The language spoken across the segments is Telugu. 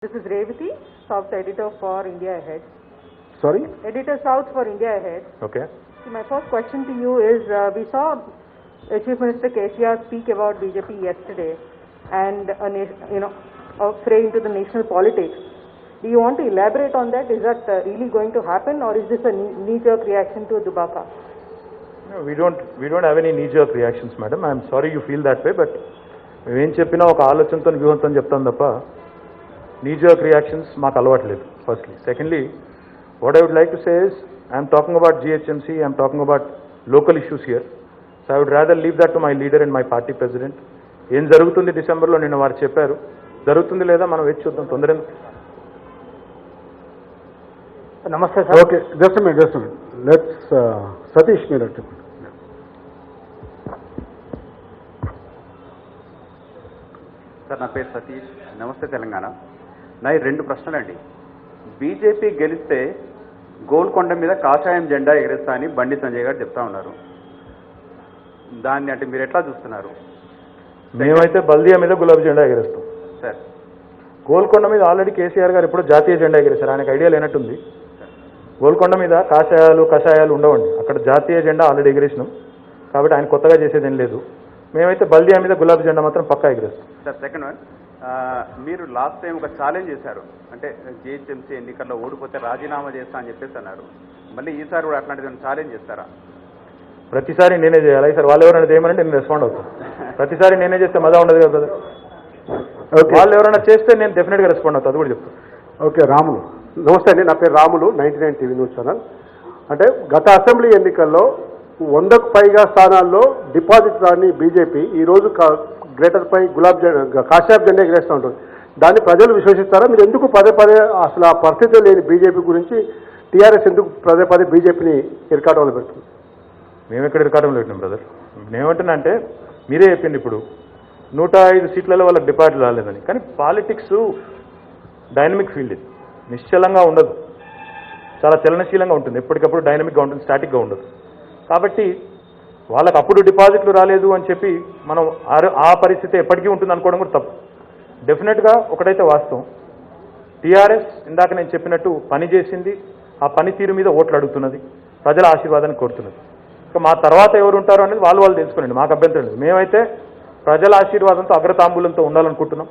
This is Revati, South editor for India Ahead. Sorry? Editor South for India Ahead. Okay. So my first question to you is, we saw Chief Minister KCR speak about BJP yesterday and a fray into the national politics. Do you want to elaborate on that? Is that really going to happen, or is this a knee-jerk reaction to Dubaka? No, we don't have any knee-jerk reactions, madam. I'm sorry you feel that way, but మేము చెప్పినా ఒక ఆలోచనతో వ్యూహంతో చెప్తాం తప్ప knee-jerk reactions మాకు అలవాట్లేదు. Firstly, secondly, what I would like to say is I'm talking about GHMC, I'm talking about local issues here. So I would rather leave that to my leader and my party president. ఏం జరుగుతుంది డిసెంబర్లో నిన్న వారు చెప్పారు, జరుగుతుంది లేదా మనం వేచి చూద్దాం, తొందర. నమస్తే sir. Okay, just minute let's Satish మీరు చెప్పండి. సార్, నా పేరు సతీష్. నమస్తే తెలంగాణ. నా రెండు ప్రశ్నలండి. బీజేపీ గెలిస్తే గోల్కొండ మీద కాషాయం జెండా ఎగరేస్తా అని బండి సంజయ్ గారు చెప్తా ఉన్నారు. దాన్ని అంటే మీరు ఎట్లా చూస్తున్నారు? మేమైతే బల్దియా మీద గులాబీ జెండా ఎగరేస్తాం సార్. గోల్కొండ మీద ఆల్రెడీ కేసీఆర్ గారు ఎప్పుడో జాతీయ జెండా ఎగరేశారు. ఆయనకు ఐడియా లేనట్టుంది. గోల్కొండ మీద కషాయాలు ఉండవండి. అక్కడ జాతీయ జెండా ఆల్రెడీ ఎగరేసినాం కాబట్టి ఆయన కొత్తగా చేసేది ఏం లేదు. మేమైతే బల్దియా మీద గులాబీ జెండా మాత్రం పక్కా ఎగరేస్తాం. సార్, సెకండ్ వన్, మీరు లాస్ట్ టైం ఒక ఛాలెంజ్ చేశారు, అంటే జిహెచ్ఎంసీ ఎన్నికల్లో ఓడిపోతే రాజీనామా చేస్తా అని చెప్పేసి అన్నారు. మళ్ళీ ఈసారి కూడా అట్లాంటిది ఛాలెంజ్ చేస్తారా? ప్రతిసారి నేనే చేయాలి సార్. వాళ్ళు ఎవరైనా చేయమని నేను రెస్పాండ్ అవుతాను. ప్రతిసారి నేనే చేస్తే మజా ఉండదు కదా బ్రదర్. వాళ్ళు ఎవరైనా చేస్తే నేను డెఫినెట్గా రెస్పాండ్ అవుతాను, అది కూడా చెప్తాను. ఓకే, రాములు. నమస్తే అండి, నా పేరు రాములు, 99 టీవీ న్యూస్ ఛానల్. అంటే గత అసెంబ్లీ ఎన్నికల్లో 100కు పైగా స్థానాల్లో డిపాజిట్ రాని బీజేపీ ఈరోజు గ్రేటర్ పై కాషాయపు జెండా ఎగరేస్తూ ఉంటుంది. దాన్ని ప్రజలు విశ్వసిస్తారా? మీరు ఎందుకు పదే అసలు ఆ పరిస్థితి లేని బీజేపీ గురించి టీఆర్ఎస్ ఎందుకు పదే బీజేపీని ఇరకాటంలో పెడుతుంది? మేము ఎక్కడ ఇరకాటంలో పెట్టినాం బ్రదర్. నేనేమంటున్నా అంటే మీరే చెప్పింది ఇప్పుడు 105 సీట్లలో వాళ్ళకి డిపాజిట్ రాలేదని. కానీ పాలిటిక్స్ డైనమిక్ ఫీల్డ్, ఇది నిశ్చలంగా ఉండదు, చాలా చలనశీలంగా ఉంటుంది, ఎప్పటికప్పుడు డైనమిక్గా ఉంటుంది, స్టాటిక్గా ఉండదు. కాబట్టి వాళ్ళకి అప్పుడు డిపాజిట్లు రాలేదు అని చెప్పి మనం ఆ పరిస్థితి ఎప్పటికీ ఉంటుంది అనుకోవడం కూడా తప్పు. డెఫినెట్గా ఒకటైతే వాస్తవం, టీఆర్ఎస్ ఇందాక నేను చెప్పినట్టు పని చేసింది, ఆ పనితీరు మీద ఓట్లు అడుగుతున్నది, ప్రజల ఆశీర్వాదాన్ని కోరుతున్నది. ఇక మా తర్వాత ఎవరు ఉంటారో అనేది వాళ్ళు తెలుసుకోండి, మాకు అభ్యంతరం లేదు. మేమైతే ప్రజల ఆశీర్వాదంతో అగ్రతాంబూలంతో ఉండాలనుకుంటున్నాం.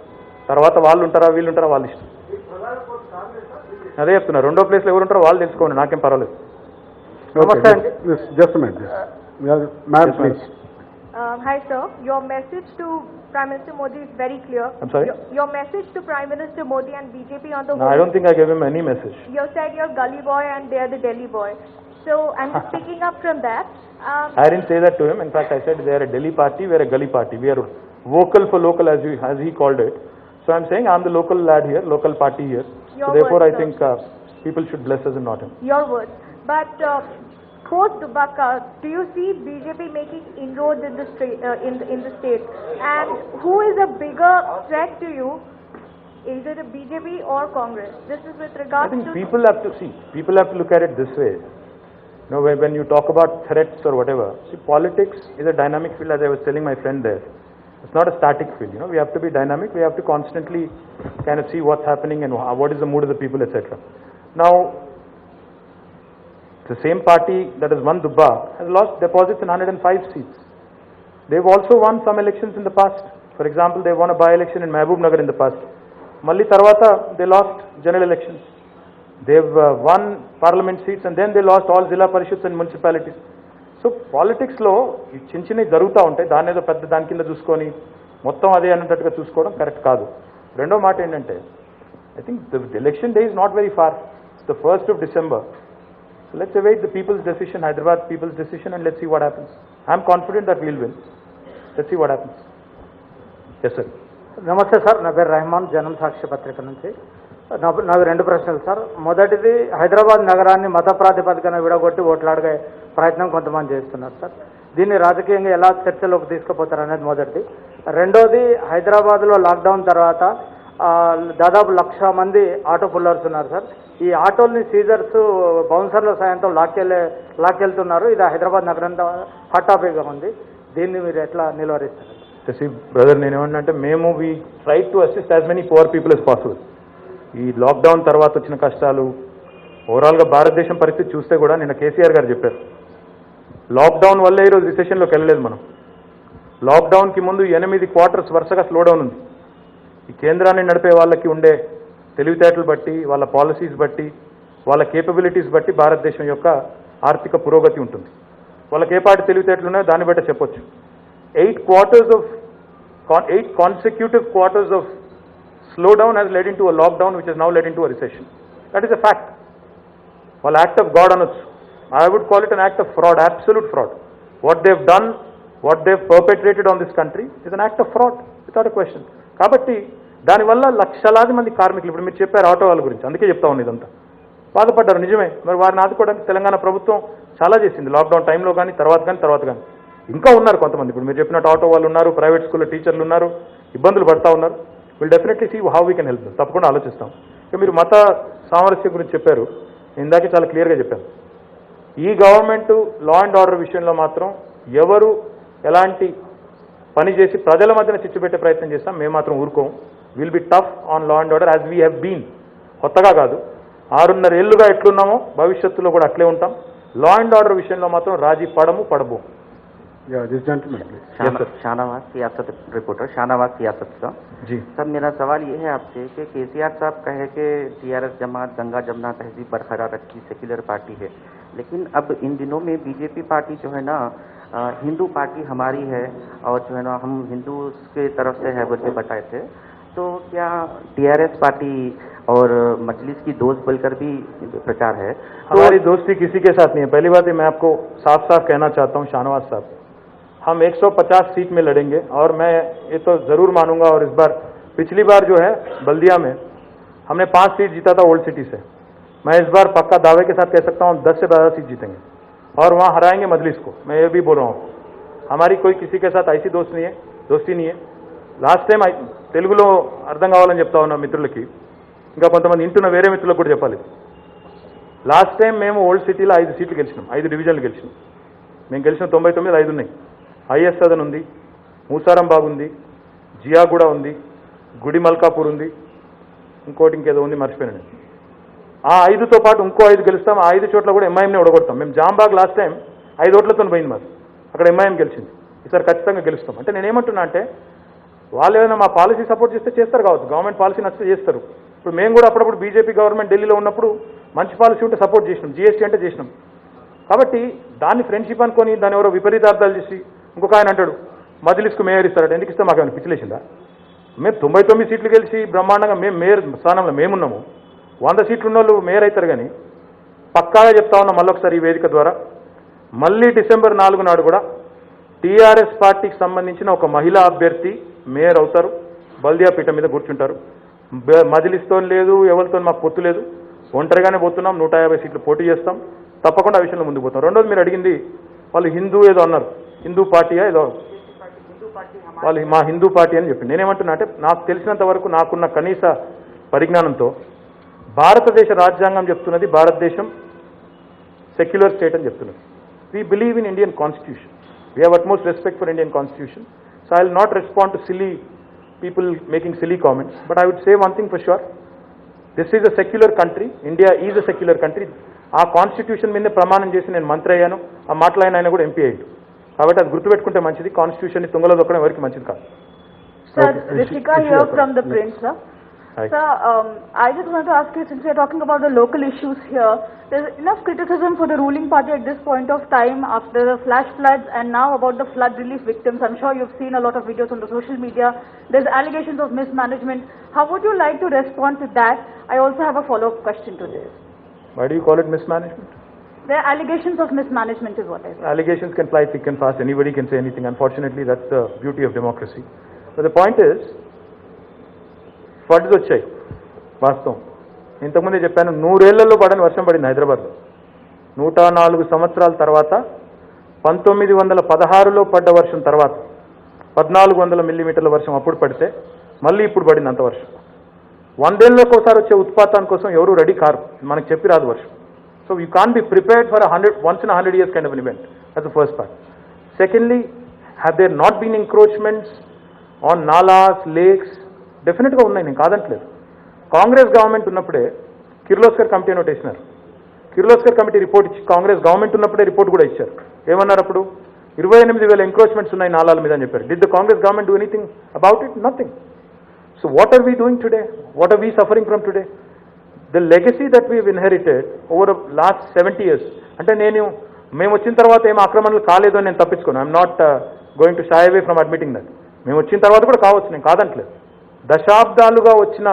తర్వాత వాళ్ళు ఉంటారా వీళ్ళు ఉంటారా వాళ్ళ ఇష్టం. అదే చెప్తున్నా, రెండో ప్లేస్లో ఎవరు ఉంటారో వాళ్ళు తెలుసుకోండి, నాకేం పర్వాలేదు. నమస్తే అండి. Just minute ma'am please. Hi sir, your message to Prime Minister Modi is very clear. I'm sorry? Your message to Prime Minister Modi and BJP on the No, I don't think I gave him any message. You said you're gully boy and they're the Delhi boy. So I'm just picking up from that. I didn't say that to him. In fact, I said they are a Delhi party, we are a gully party. We are vocal for local as he called it. So I'm saying I'm the local lad here, local party here. So therefore I think people should bless us and not him. Your words. But post Dubaka, do you see BJP making inroads in the state? And who is a bigger threat to you? Is it a BJP or Congress? This is with regards I think to... people have to look at it this way. You know, when you talk about threats or whatever, see, politics is a dynamic field, as I was telling my friend there. It's not a static field, you know. We have to be dynamic, we have to constantly kind of see what's happening and what is the mood of the people, etc. Now, the same party that has won Dubba has lost deposits in 105 seats. They've also won some elections in the past. For example, they won a by-election in Mehboob Nagar in the past. Malli Tarvata, they lost general elections. They've won parliament seats and then they lost all Zilla Parishads and municipalities. So politics లో ఈ చిన్న జరుగుతూ ఉంటాయి, దాని ఏదో పెద్ద దాని కింద చూసుకొని మొత్తం అదే అన్నట్టుగా చూసుకోవడం కరెక్ట్ కాదు. రెండో మాట ఏంటంటే, I think the election day is not very far. It's the 1st of December. So let's await the people's decision, Hyderabad people's decision, and let's see what happens. I'm confident that we'll win. Let's see what happens. Yes sir. నమస్తే సార్, నా పేరు రెహమాన్, జనం సాక్షి పత్రిక నుంచి. నాకు రెండు ప్రశ్నలు సార్. మొదటిది, హైదరాబాద్ నగరాన్ని మత ప్రాతిపదికన విడగొట్టి ఓట్లాడే ప్రయత్నం కొంతమంది చేస్తున్నారు సార్. దీన్ని రాజకీయంగా ఎలా చర్చలోకి తీసుకుపోతారు అనేది మొదటిది. రెండోది, హైదరాబాద్లో లాక్డౌన్ తర్వాత దాదాపు 1,00,000 మంది ఆటో పుల్లర్స్ ఉన్నారు సార్. ఈ ఆటోల్ని సీజర్స్ బౌన్సర్ల సాయంతో లాక్కెళ్తున్నారు. ఇది హైదరాబాద్ నగరంలో హాట్ టాపిక్గా ఉంది. దీన్ని మీరు ఎట్లా నిలువరిస్తారు? See, brother, నేనేమన్నా అంటే మేము we try to assist as many poor people as possible. ఈ లాక్డౌన్ తర్వాత వచ్చిన కష్టాలు, ఓవరాల్గా భారతదేశం పరిస్థితి చూస్తే కూడా నిన్న కేసీఆర్ గారు చెప్పారు, లాక్డౌన్ వల్లే ఈరోజు రిసెషన్లోకి వెళ్ళలేదు మనం. లాక్డౌన్కి ముందు 8 క్వార్టర్స్ వరుసగా స్లోడౌన్ ఉంది. ఈ కేంద్రాన్ని నడిపే వాళ్ళకి ఉండే తెలివితేటలు బట్టి, వాళ్ళ పాలసీస్ బట్టి, వాళ్ళ కేపబిలిటీస్ బట్టి భారతదేశం యొక్క ఆర్థిక పురోగతి ఉంటుంది. వాళ్ళకి ఏ పాటి తెలివితేటలు ఉన్నాయో దాన్ని బట్టి చెప్పొచ్చు. 8 consecutive quarters of slowdown has led into a lockdown, which has now led into a recession. That is a fact. Well, act of God అనొచ్చు. I would call it an act of fraud, absolute fraud. What they've done, what they've perpetrated on this country is an act of fraud, without a question. కాబట్టి దానివల్ల లక్షలాది మంది కార్మికులు, ఇప్పుడు మీరు చెప్పారు ఆటో వాళ్ళ గురించి, అందుకే చెప్తా ఉంది ఇదంతా, బాధపడ్డారు. నిజమే, మరి వారిని ఆదుకోవడానికి తెలంగాణ ప్రభుత్వం చాలా చేసింది లాక్డౌన్ టైంలో కానీ తర్వాత కానీ. ఇంకా ఉన్నారు కొంతమంది, ఇప్పుడు మీరు చెప్పినట్టు ఆటో వాళ్ళు ఉన్నారు, ప్రైవేట్ స్కూల్లో టీచర్లు ఉన్నారు, ఇబ్బందులు పడతా ఉన్నారు. Will definitely see how we can help them. తప్పకుండా ఆలోచిస్తాం. ఇక మీరు మత సామరస్యం గురించి చెప్పారు, ఇందాకే చాలా క్లియర్గా చెప్పాను. ఈ గవర్నమెంట్ లా అండ్ ఆర్డర్ విషయంలో మాత్రం ఎవరు ఎలాంటి పని చేసి ప్రజల మధ్యన చిచ్చు పెట్టే ప్రయత్నం చేస్తాం మేము మాత్రం ఊరుకోం. Will be tough on law and order as we have been. కొత్తగా కాదు, 6.5 ఏళ్లుగా ఎట్లున్నామో భవిష్యత్తులో కూడా అట్లే ఉంటాం. లా అండ్ ఆర్డర్ విషయంలో మాత్రం రాజీ పడబోం. शाहनवाज सियासत रिपोर्टर शाहनवाज सियासत का जी सर, मेरा सवाल ये है आपसे कि केसीआर साहब कहे कि टीआरएस जमात गंगा जमुना तहजीब बरकरार रखी सेक्युलर पार्टी है, लेकिन अब इन दिनों में बीजेपी पार्टी जो है ना हिंदू पार्टी हमारी है और जो है ना हम हिंदू के तरफ से है बोल के बताए थे, तो क्या टीआरएस पार्टी और मजलिस की दोस्त बोलकर भी प्रचार है? हमारी दोस्ती किसी के साथ नहीं है. पहली बात है, मैं आपको साफ साफ कहना चाहता हूँ शाहनवाज साहब, हम 150 सीट में लड़ेंगे. और मैं ये तो ज़रूर मानूंगा, और इस बार पिछली बार जो है बल्दिया में हमने 5 सीट जीता था ओल्ड सिटी से. मैं इस बार पक्का दावे के साथ कह सकता हूँ 10 से 12 सीट जीतेंगे और वहाँ हराएंगे मजलिस को. मैं ये भी बोल रहा हूँ, हमारी कोई किसी के साथ ऐसी दोस्ती नहीं है. లాస్ట్ టైం తెలుగులో అర్థం కావాలని చెప్తా ఉన్నా మిత్రులకి, ఇంకా కొంతమంది ఇంటున్న వేరే మిత్రులకు కూడా చెప్పాలి. లాస్ట్ టైం మేము ఓల్డ్ సిటీలో 5 సీట్లు గెలిచినాం, 5 డివిజన్లు గెలిచినాం. మేము గెలిచిన 99 5 ఉన్నాయి. ఐఎస్ సదన్ ఉంది, మూసారంబాగ్ ఉంది, జియాగూడ ఉంది, గుడి మల్కాపూర్ ఉంది, ఇంకేదో ఉంది మర్చిపోయాను. ఆ 5తో పాటు ఇంకో 5 గెలుస్తాం. ఆ 5 చోట్ల కూడా ఎంఐఎంని ఓడగొడతాం. మేము జాంబాగ్ లాస్ట్ టైం 5 ఓట్లతో పోయింది మాది, అక్కడ ఎంఐఎం గెలిచింది. ఈసారి ఖచ్చితంగా గెలుస్తాం. అంటే నేనేమంటున్నా అంటే, వాళ్ళు ఏమైనా మా పాలసీ సపోర్ట్ చేస్తే చేస్తారు కావచ్చు, గవర్నమెంట్ పాలసీ నచ్చితే చేస్తారు. ఇప్పుడు మేము కూడా అప్పుడప్పుడు బీజేపీ గవర్నమెంట్ ఢిల్లీలో ఉన్నప్పుడు మంచి పాలసీ ఉంటే సపోర్ట్ చేసినాం, జీఎస్టీ అంటే చేసినాం. కాబట్టి దాన్ని ఫ్రెండ్షిప్ అనుకొని దాన్ని ఎవరో విపరీతార్థాలు చేసి, ఇంకొక ఆయన అంటాడు మజ్లిస్కు మేయర్ ఇస్తారట. ఎందుకు ఇస్తే మాకు ఏమైనా పిచ్చిలేసిందా? మేము 99 సీట్లు గెలిచి బ్రహ్మాండంగా మేము మేయర్ స్థానంలో మేమున్నాము. 100 సీట్లు ఉన్న వాళ్ళు మేయర్ అవుతారు. కానీ పక్కాగా చెప్తా ఉన్నా మళ్ళొకసారి ఈ వేదిక ద్వారా, మళ్ళీ డిసెంబర్ 4 నాడు కూడా టీఆర్ఎస్ పార్టీకి సంబంధించిన ఒక మహిళా అభ్యర్థి మేయర్ అవుతారు, బల్దియా పీఠం మీద కూర్చుంటారు. మజ్లిస్తో లేదు, ఎవరితో మాకు పొత్తు లేదు, ఒంటరిగానే పోతున్నాం. 150 సీట్లు పోటీ చేస్తాం, తప్పకుండా ఆ విషయంలో ముందుకు పోతాం. రెండోది, మీరు అడిగింది వాళ్ళు హిందూ ఏదో అన్నారు, హిందూ పార్టీయా ఏదో, వాళ్ళు మా హిందూ పార్టీ అని చెప్పి. నేనేమంటున్నా అంటే, నాకు తెలిసినంత వరకు నాకున్న కనీస పరిజ్ఞానంతో భారతదేశ రాజ్యాంగం చెప్తున్నది భారతదేశం సెక్యులర్ స్టేట్ అని చెప్తున్నది. We believe in Indian constitution, we have utmost respect for Indian constitution. So I will not respond to silly people making silly comments, but I would say one thing for sure, this is a secular country, India is a secular country. ఆ కాన్స్టిట్యూషన్ మీద ప్రమాణం చేసి నేను మంత్రి అయ్యాను, ఆ మాట్లాడిన ఆయన కూడా ఎంపీ అయ్యాడు. కాబట్టి అది గుర్తుపెట్టుకుంటే మంచిది. కాన్స్టిట్యూషన్ని తుంగలో దొక్కడం ఎవరికి మంచిది కాదు. Sir, Rishika here from the Prince, sir. Hi. Sir, I just want to ask you, since we are talking about the local issues here, there's enough criticism for the ruling party at this point of time after the flash floods and now about the flood relief victims. I'm sure you've seen a lot of videos on the social media. There's allegations of mismanagement. How would you like to respond to that? I also have a follow-up question to this. Why do you call it mismanagement? There are allegations of mismanagement is what I say. Allegations can fly thick and fast. Anybody can say anything. Unfortunately, that's the beauty of democracy. But the point is, floods వచ్చాయి వాస్తవం. ఇంతకుముందే చెప్పాను, 100 ఏళ్లలో పడని వర్షం పడింది హైదరాబాద్లో. 104 సంవత్సరాల తర్వాత 1916లో పడ్డ వర్షం తర్వాత 1400 మిల్లీమీటర్ల వర్షం అప్పుడు పడితే మళ్ళీ ఇప్పుడు పడింది అంత వర్షం. 100 ఏళ్ళకి ఒకసారి వచ్చే ఉత్పాతాని కోసం ఎవరు రెడీ కారు, మనకు చెప్పి రాదు వర్షం. So you can be prepared for once in a 100 years kind of an event. That's the first part. Secondly, have there not been encroachments on nalas, lakes? డెఫినెట్గా ఉన్నాయి, నేను కాదంటలేదు. కాంగ్రెస్ గవర్నమెంట్ ఉన్నప్పుడే కిర్లోస్కర్ కమిటీ అని ఒకటి వేసినారు. కిర్లోస్కర్ కమిటీ రిపోర్ట్ ఇచ్చి కాంగ్రెస్ గవర్నమెంట్ ఉన్నప్పుడే రిపోర్ట్ కూడా ఇచ్చారు. ఏమన్నారు అప్పుడు? 28,000 ఎంక్రోచ్మెంట్స్ ఉన్నాయి నాలాల మీద అని చెప్పారు. Did the Congress government do anything about it? Nothing. So what are we doing today? What are we suffering from today? The legacy that we inherited over last 70 years. అంటే మేము వచ్చిన తర్వాత ఏం ఆక్రమణలు కాలేదు అని నేను తప్పించుకోను. I'm not going to shy away from admitting that. మేము వచ్చిన తర్వాత కూడా కావచ్చు, నేను కాదంటలేదు. దశాబ్దాలుగా వచ్చిన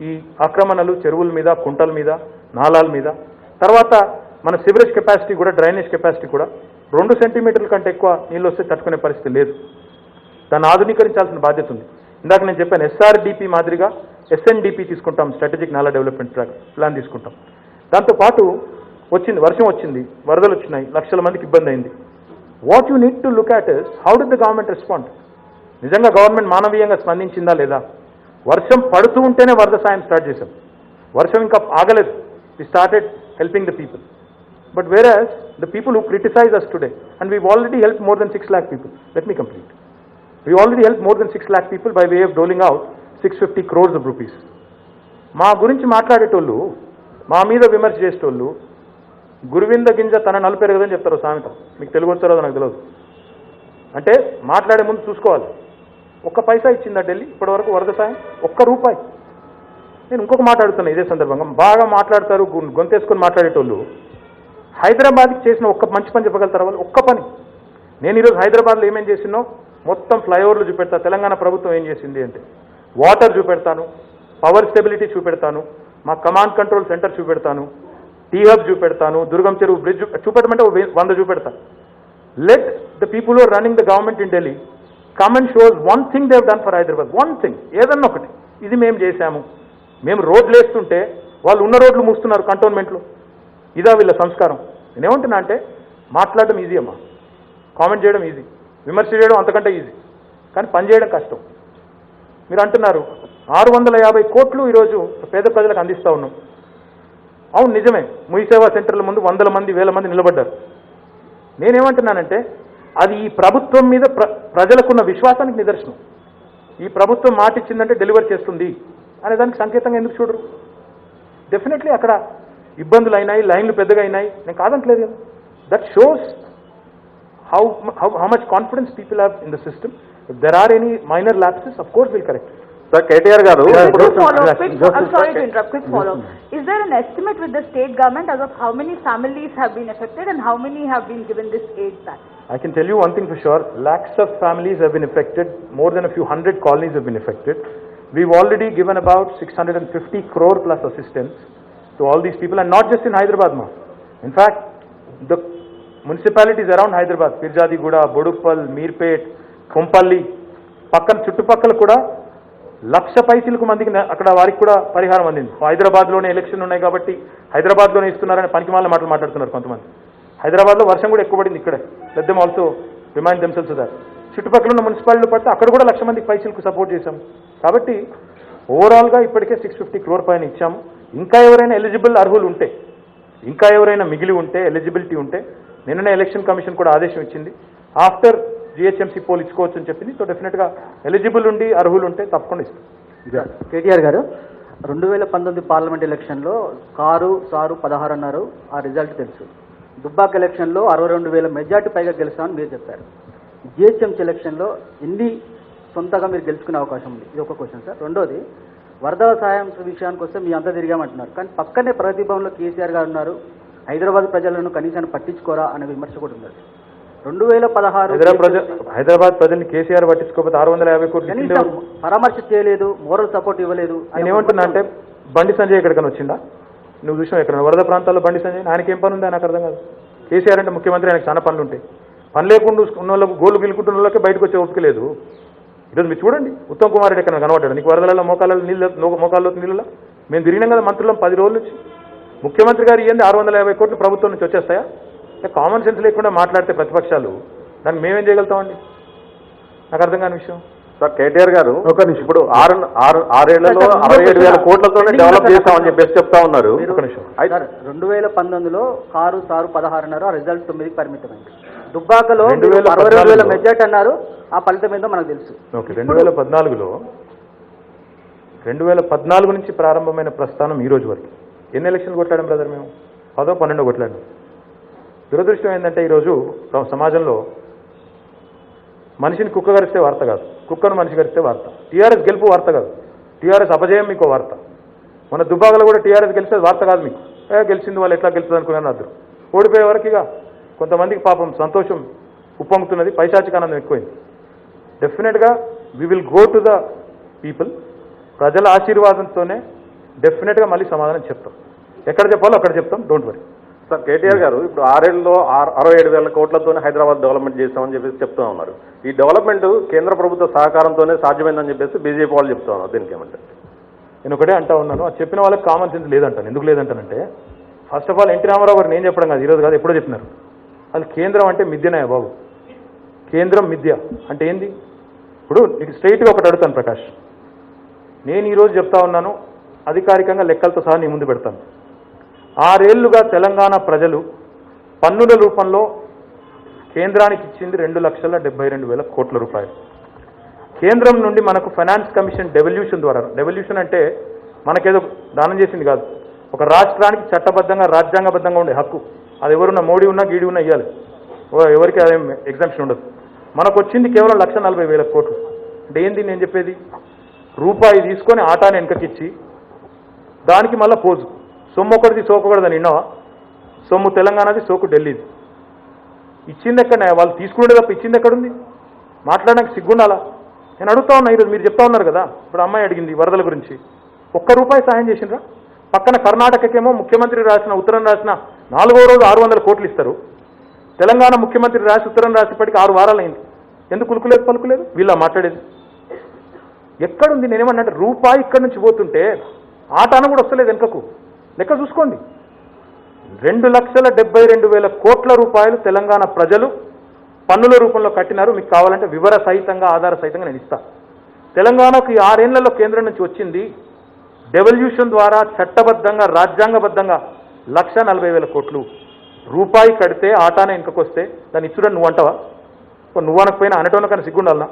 ఈ ఆక్రమణలు చెరువుల మీద, కుంటల మీద, నాలాల మీద, తర్వాత మన సివరేజ్ కెపాసిటీ కూడా, డ్రైనేజ్ కెపాసిటీ కూడా 2 సెంటీమీటర్ల కంటే ఎక్కువ నీళ్ళు వస్తే తట్టుకునే పరిస్థితి లేదు. దాన్ని ఆధునీకరించాల్సిన బాధ్యత ఉంది. ఇందాక నేను చెప్పాను, SRDP మాదిరిగా SNDP తీసుకుంటాం, స్ట్రాటజిక్ నాలా డెవలప్మెంట్ ప్లాన్ తీసుకుంటాం. దాంతోపాటు వర్షం వచ్చింది, వరదలు వచ్చినాయి, లక్షల మందికి ఇబ్బంది అయింది. What you need to look at is how did the government respond? నిజంగా గవర్నమెంట్ మానవీయంగా స్పందించిందా లేదా? వర్షం పడుతూ ఉంటేనే వరద సాయం స్టార్ట్ చేశాం. వర్షం ఇంకా ఆగలేదు. We started helping the people. But whereas the people who criticize us today, and we've already helped more than 6 lakh people. Let me complete. We already helped more than 6 lakh people by way of doling out 650 crores of rupees. మా గురించి మాట్లాడేటోళ్ళు, మా మీద విమర్శ చేసేటోళ్ళు, గురువింద గింజ తన నలుపెరగదని చెప్తారు సామెత. మీకు తెలుగు వచ్చారో నాకు తెలియదు. అంటే మాట్లాడే ముందు చూసుకోవాలి. 1 పైసా ఇచ్చిందా ఢిల్లీ ఇప్పటివరకు వరద సాయం? 1 రూపాయి. నేను ఇంకొక మాట్లాడుతున్నా ఇదే సందర్భంగా. బాగా మాట్లాడతారు, గొంతేసుకొని మాట్లాడేటోళ్ళు. హైదరాబాద్కి చేసిన ఒక్క మంచి పని చెప్పగలుగుతారు వాళ్ళు? ఒక్క పని. నేను ఈరోజు హైదరాబాద్లో ఏమేం చేసినో మొత్తం ఫ్లైఓవర్లు చూపెడతా. తెలంగాణ ప్రభుత్వం ఏం చేసింది అంటే వాటర్ చూపెడతాను, పవర్ స్టెబిలిటీ చూపెడతాను, మా కమాండ్ కంట్రోల్ సెంటర్ చూపెడతాను, టీ హబ్ చూపెడతాను, దుర్గం చెరువు బ్రిడ్జ్ చూపెట్టమంటే 100 చూపెడతాను. Let the people who are running the government in Delhi come and shows one thing they have done for Hyderabad. One thing, ఏదన్నా ఒకటి. ఇది మేము చేశాము. మేము రోడ్లు వేస్తుంటే వాళ్ళు ఉన్న రోడ్లు మూస్తున్నారు కంటోన్మెంట్లో. ఇదా వీళ్ళ సంస్కారం? నేనేమంటున్నా అంటే మాట్లాడడం ఈజీ అమ్మా, కామెంట్ చేయడం ఈజీ, విమర్శ చేయడం అంతకంటే ఈజీ, కానీ పని చేయడం కష్టం. మీరు అంటున్నారు 650 కోట్లు ఈరోజు పేద ప్రజలకు అందిస్తూ ఉన్నాం. అవును నిజమే, మీ సేవా సెంటర్ల ముందు 100 మంది 1000 మంది నిలబడ్డారు. నేనేమంటున్నానంటే అది ఈ ప్రభుత్వం మీద ప్రజలకున్న విశ్వాసానికి నిదర్శనం. ఈ ప్రభుత్వం మాట ఇచ్చిందంటే డెలివర్ చేస్తుంది అనే దానికి సంకేతంగా ఎందుకు చూడరు? డెఫినెట్లీ అక్కడ ఇబ్బందులు అయినాయి, లైన్లు పెద్దగా అయినాయి, నేను కాదంటలేదు. That shows how much confidence people have in the system. If there are any minor lapses, of course we'll correct it. Sir KTR గారు Quick follow. I'm sorry to interrupt. Quick follow. Is there an estimate with the state government as of how many families have been affected and how many have been given this aid back? I can tell you one thing for sure. Lakhs of families have been affected. More than a few hundred colonies have been affected. We've already given about 650 crore plus assistance to all these people, and not just in Hyderabad, ma. In fact, the municipalities around Hyderabad, Pirjadiguda, Boduppal, Meerpet, Kompalli, చుట్టుపక్కల కూడా 1,00,000 పైసలకు మందికి అక్కడ వారికి కూడా పరిహారం అందింది. హైదరాబాద్లోనే ఎలక్షన్ ఉన్నాయి కాబట్టి హైదరాబాద్లోనే ఇస్తున్నారని పనికిమాల మాటలు మాట్లాడుతున్నారు కొంతమంది. హైదరాబాద్లో వర్షం కూడా ఎక్కువ పడింది ఇక్కడే. Let them also remind themselves that. చుట్టుపక్కల ఉన్న మున్సిపాలిటీలు పడితే అక్కడ కూడా 1,00,000 మందికి పైసలకు సపోర్ట్ చేశాం. కాబట్టి ఓవరాల్గా ఇప్పటికే 650 crore పైన ఇచ్చాము. ఇంకా ఎవరైనా ఎలిజిబుల్ అర్హులు ఉంటే, ఇంకా ఎవరైనా మిగిలి ఉంటే, ఎలిజిబిలిటీ ఉంటే, నిన్ననే ఎలక్షన్ కమిషన్ కూడా ఆదేశం ఇచ్చింది. ఆఫ్టర్ GHMC పోల్ ఇచ్చుకోవచ్చు అని చెప్పింది. సో డెఫినెట్గా ఎలిజిబుల్ ఉండి అర్హులు ఉంటే తప్పకుండా ఇస్తాం. కేటీఆర్ గారు 2019 పార్లమెంట్ ఎలక్షన్లో సారు 16 అన్నారు. ఆ రిజల్ట్ తెలుసు. దుబ్బాక ఎలక్షన్లో 62,000 మెజార్టీ పైగా గెలుస్తామని మీరు చెప్పారు. GHMC ఎలక్షన్లో ఎన్ని సొంతగా మీరు గెలుచుకునే అవకాశం ఉంది? ఇది ఒక క్వశ్చన్ సార్. రెండోది, వరద సాయం విషయానికి వస్తే మీ అంతా తిరిగామంటున్నారు, కానీ పక్కనే ప్రగతి భవన్లో కేసీఆర్ గారు ఉన్నారు. హైదరాబాద్ ప్రజలను కనీసాన్ని పట్టించుకోరా అనే విమర్శ కూడా ఉంది. 2016 హైదరాబాద్ ప్రజల్ని కేసీఆర్ పట్టించుకోకపోతే 650 కోట్లు పరామర్శ చేయలేదు, మోరల్ సపోర్ట్ ఇవ్వలేదు. నేను ఏమంటున్నా అంటే బండి సంజయ్ ఎక్కడికైనా వచ్చిందా? నువ్వు చూసినావు ఎక్కడ వరద ప్రాంతాల్లో బండి సంజయ్? ఆయనకి ఏం పని ఉందా నాకు అర్థం కాదు. కేసీఆర్ అంటే ముఖ్యమంత్రి, ఆయనకు చాలా పనులు ఉంటాయి. పని లేకుండా ఉన్న వాళ్ళకు, గోళ్ళు గిలుకుంటున్న వాళ్ళకే బయటకు వచ్చే ఓపిక లేదు. ఈరోజు మీరు చూడండి, ఉత్తమ్ కుమార్ రెడ్డి ఎక్కడ కనబడ్డాడు? నీకు వరదలలో మోకాళ్ళలో మోకాళ్ళలో నీళ్ళలో మేము తిరిగినాం కదా మంత్రులం 10 రోజుల నుంచి. ముఖ్యమంత్రి గారు ఇవ్వండి 650 కోట్లు ప్రభుత్వం నుంచి వచ్చేస్తాయా? కామన్ సెన్స్ లేకుండా మాట్లాడితే ప్రతిపక్షాలు దాన్ని మేమేం చేయగలుగుతామండి? నాకు అర్థం కాని విషయం. సార్ కేటీఆర్ గారు ఇప్పుడు 6 ఏళ్లలో 67,000 కోట్లతో డెవలప్ చేస్తామని చెప్పేసి చెప్తా ఉన్నారు. 2019లో సారు 16 అన్నారు. ఆ రిజల్ట్ 9కి పరిమితమైంది. దుబ్బాకలో 62,000 మెజార్టీ అన్నారు. ఆ ఫలితం ఏందో మనకు తెలుసు. 2014లో 2014 నుంచి ప్రారంభమైన ప్రస్థానం ఈ రోజు వరకు ఎన్ని ఎలక్షన్లు కొట్లాడాం బ్రదర్ మేము? 10, 12 కొట్లాడాం. దురదృష్టం ఏంటంటే ఈరోజు సమాజంలో మనిషిని కుక్క గరిస్తే వార్త కాదు, కుక్కను మనిషి గరిస్తే వార్త. టీఆర్ఎస్ గెలుపు వార్త కాదు, టీఆర్ఎస్ అపజయం మీకు వార్త. మన దుబ్బాకలో కూడా టీఆర్ఎస్ గెలిస్తే వార్త కాదు మీకు. గెలిచింది వాళ్ళు ఎట్లా గెలుస్తుంది అనుకున్నాను అద్దరు. ఓడిపోయే వరకు ఇక కొంతమందికి పాపం సంతోషం ఉప్పొంగుతున్నది, పైశాచిక ఆనందం ఎక్కువైంది. డెఫినెట్గా we will go to the people. ప్రజల ఆశీర్వాదంతోనే డెఫినెట్గా మళ్ళీ సమాధానం చెప్తాం. ఎక్కడ చెప్పాలో అక్కడ చెప్తాం, డోంట్ వరీ. సార్, కేటీఆర్ గారు ఇప్పుడు 6 ఏళ్లలో 67,000 కోట్లతోనే హైదరాబాద్ డెవలప్మెంట్ చేస్తామని చెప్పేసి చెప్తూ ఉన్నారు. ఈ డెవలప్మెంట్ కేంద్ర ప్రభుత్వ సహకారంతోనే సాధ్యమైందని చెప్పేసి బీజేపీ వాళ్ళు చెప్తా ఉన్నారు. దీనికి ఏమంటారు? నేను ఒకటే అంటా ఉన్నాను, అది చెప్పిన వాళ్ళకి కామన్ సెన్స్ లేదంటాను. ఎందుకు లేదంటానంటే, first of all NT Ramarao garu నేను చెప్పడం కాదు, ఈరోజు కాదు, ఎప్పుడో చెప్పినారు. అది కేంద్రం అంటే మిథ్యనే బాబు. కేంద్రం మిథ్య అంటే ఏంది? ఇప్పుడు నీకు స్ట్రైట్గా ఒకటి అడుగుతాను ప్రకాష్. నేను ఈరోజు చెప్తా ఉన్నాను, అధికారికంగా లెక్కలతో సహా నీ ముందు పెడతాను. 6 ఏళ్లుగా తెలంగాణ ప్రజలు పన్నుల రూపంలో కేంద్రానికి ఇచ్చింది 2,72,000 కోట్ల రూపాయలు. కేంద్రం నుండి మనకు ఫైనాన్స్ కమిషన్ డెవల్యూషన్ ద్వారా, డెవల్యూషన్ అంటే మనకేదో దానం చేసింది కాదు, ఒక రాష్ట్రానికి చట్టబద్ధంగా రాజ్యాంగబద్ధంగా ఉండే హక్కు. అది ఎవరున్నా, మోడీ ఉన్నా గీడి ఉన్నా ఇవ్వాలి, ఎవరికి అదేం ఎగ్జామ్షన్ ఉండదు. మనకు వచ్చింది కేవలం 1,40,000 కోట్లు. అంటే ఏంది నేను చెప్పేది? రూపాయి తీసుకొని ఆటాని వెనకకిచ్చి దానికి మళ్ళీ పోజు. సొమ్ము ఒకటిది సోకూడదని విన్నావా? సొమ్ము తెలంగాణది, సోకు ఢిల్లీది. ఇచ్చింది ఎక్కడ? వాళ్ళు తీసుకుంటే తప్ప ఇచ్చింది ఎక్కడుంది? మాట్లాడడానికి సిగ్గుండాలా? నేను అడుగుతా ఉన్నా. ఈరోజు మీరు చెప్తా ఉన్నారు కదా, ఇప్పుడు అమ్మాయి అడిగింది వరదల గురించి, ₹1 సాయం చేసిండ్రా? పక్కన కర్ణాటకకేమో ముఖ్యమంత్రి రాసిన ఉత్తరం రాసిన 4వ రోజు 600 కోట్లు ఇస్తారు. తెలంగాణ ముఖ్యమంత్రి రాసి ఉత్తరం రాసేపటికి 6 వారాలు అయింది. ఎందుకు ఉలుకులేదు పలుకులేదు? వీళ్ళ మాట్లాడేది ఎక్కడుంది? నేనేమన్నా రూపాయి ఇక్కడి నుంచి పోతుంటే ఆటాన కూడా వస్తలేదు వెనుకకు. లెక్క చూసుకోండి. 2,72,000 కోట్ల రూపాయలు తెలంగాణ ప్రజలు పన్నుల రూపంలో కట్టినారు. మీకు కావాలంటే వివర సహితంగా, ఆధార సహితంగా నేను ఇస్తాను. తెలంగాణకు ఈ 6 ఏళ్లలో కేంద్రం నుంచి వచ్చింది డెవల్యూషన్ ద్వారా చట్టబద్ధంగా రాజ్యాంగబద్ధంగా 1,40,000 కోట్లు. రూపాయి కడితే ఆటానే ఇంకొకొస్తే దాన్ని ఇచ్చుడని నువ్వు అంటావా? నువ్వు అనకపోయినా అనటోనకన్నా సిగ్గుండాలనా?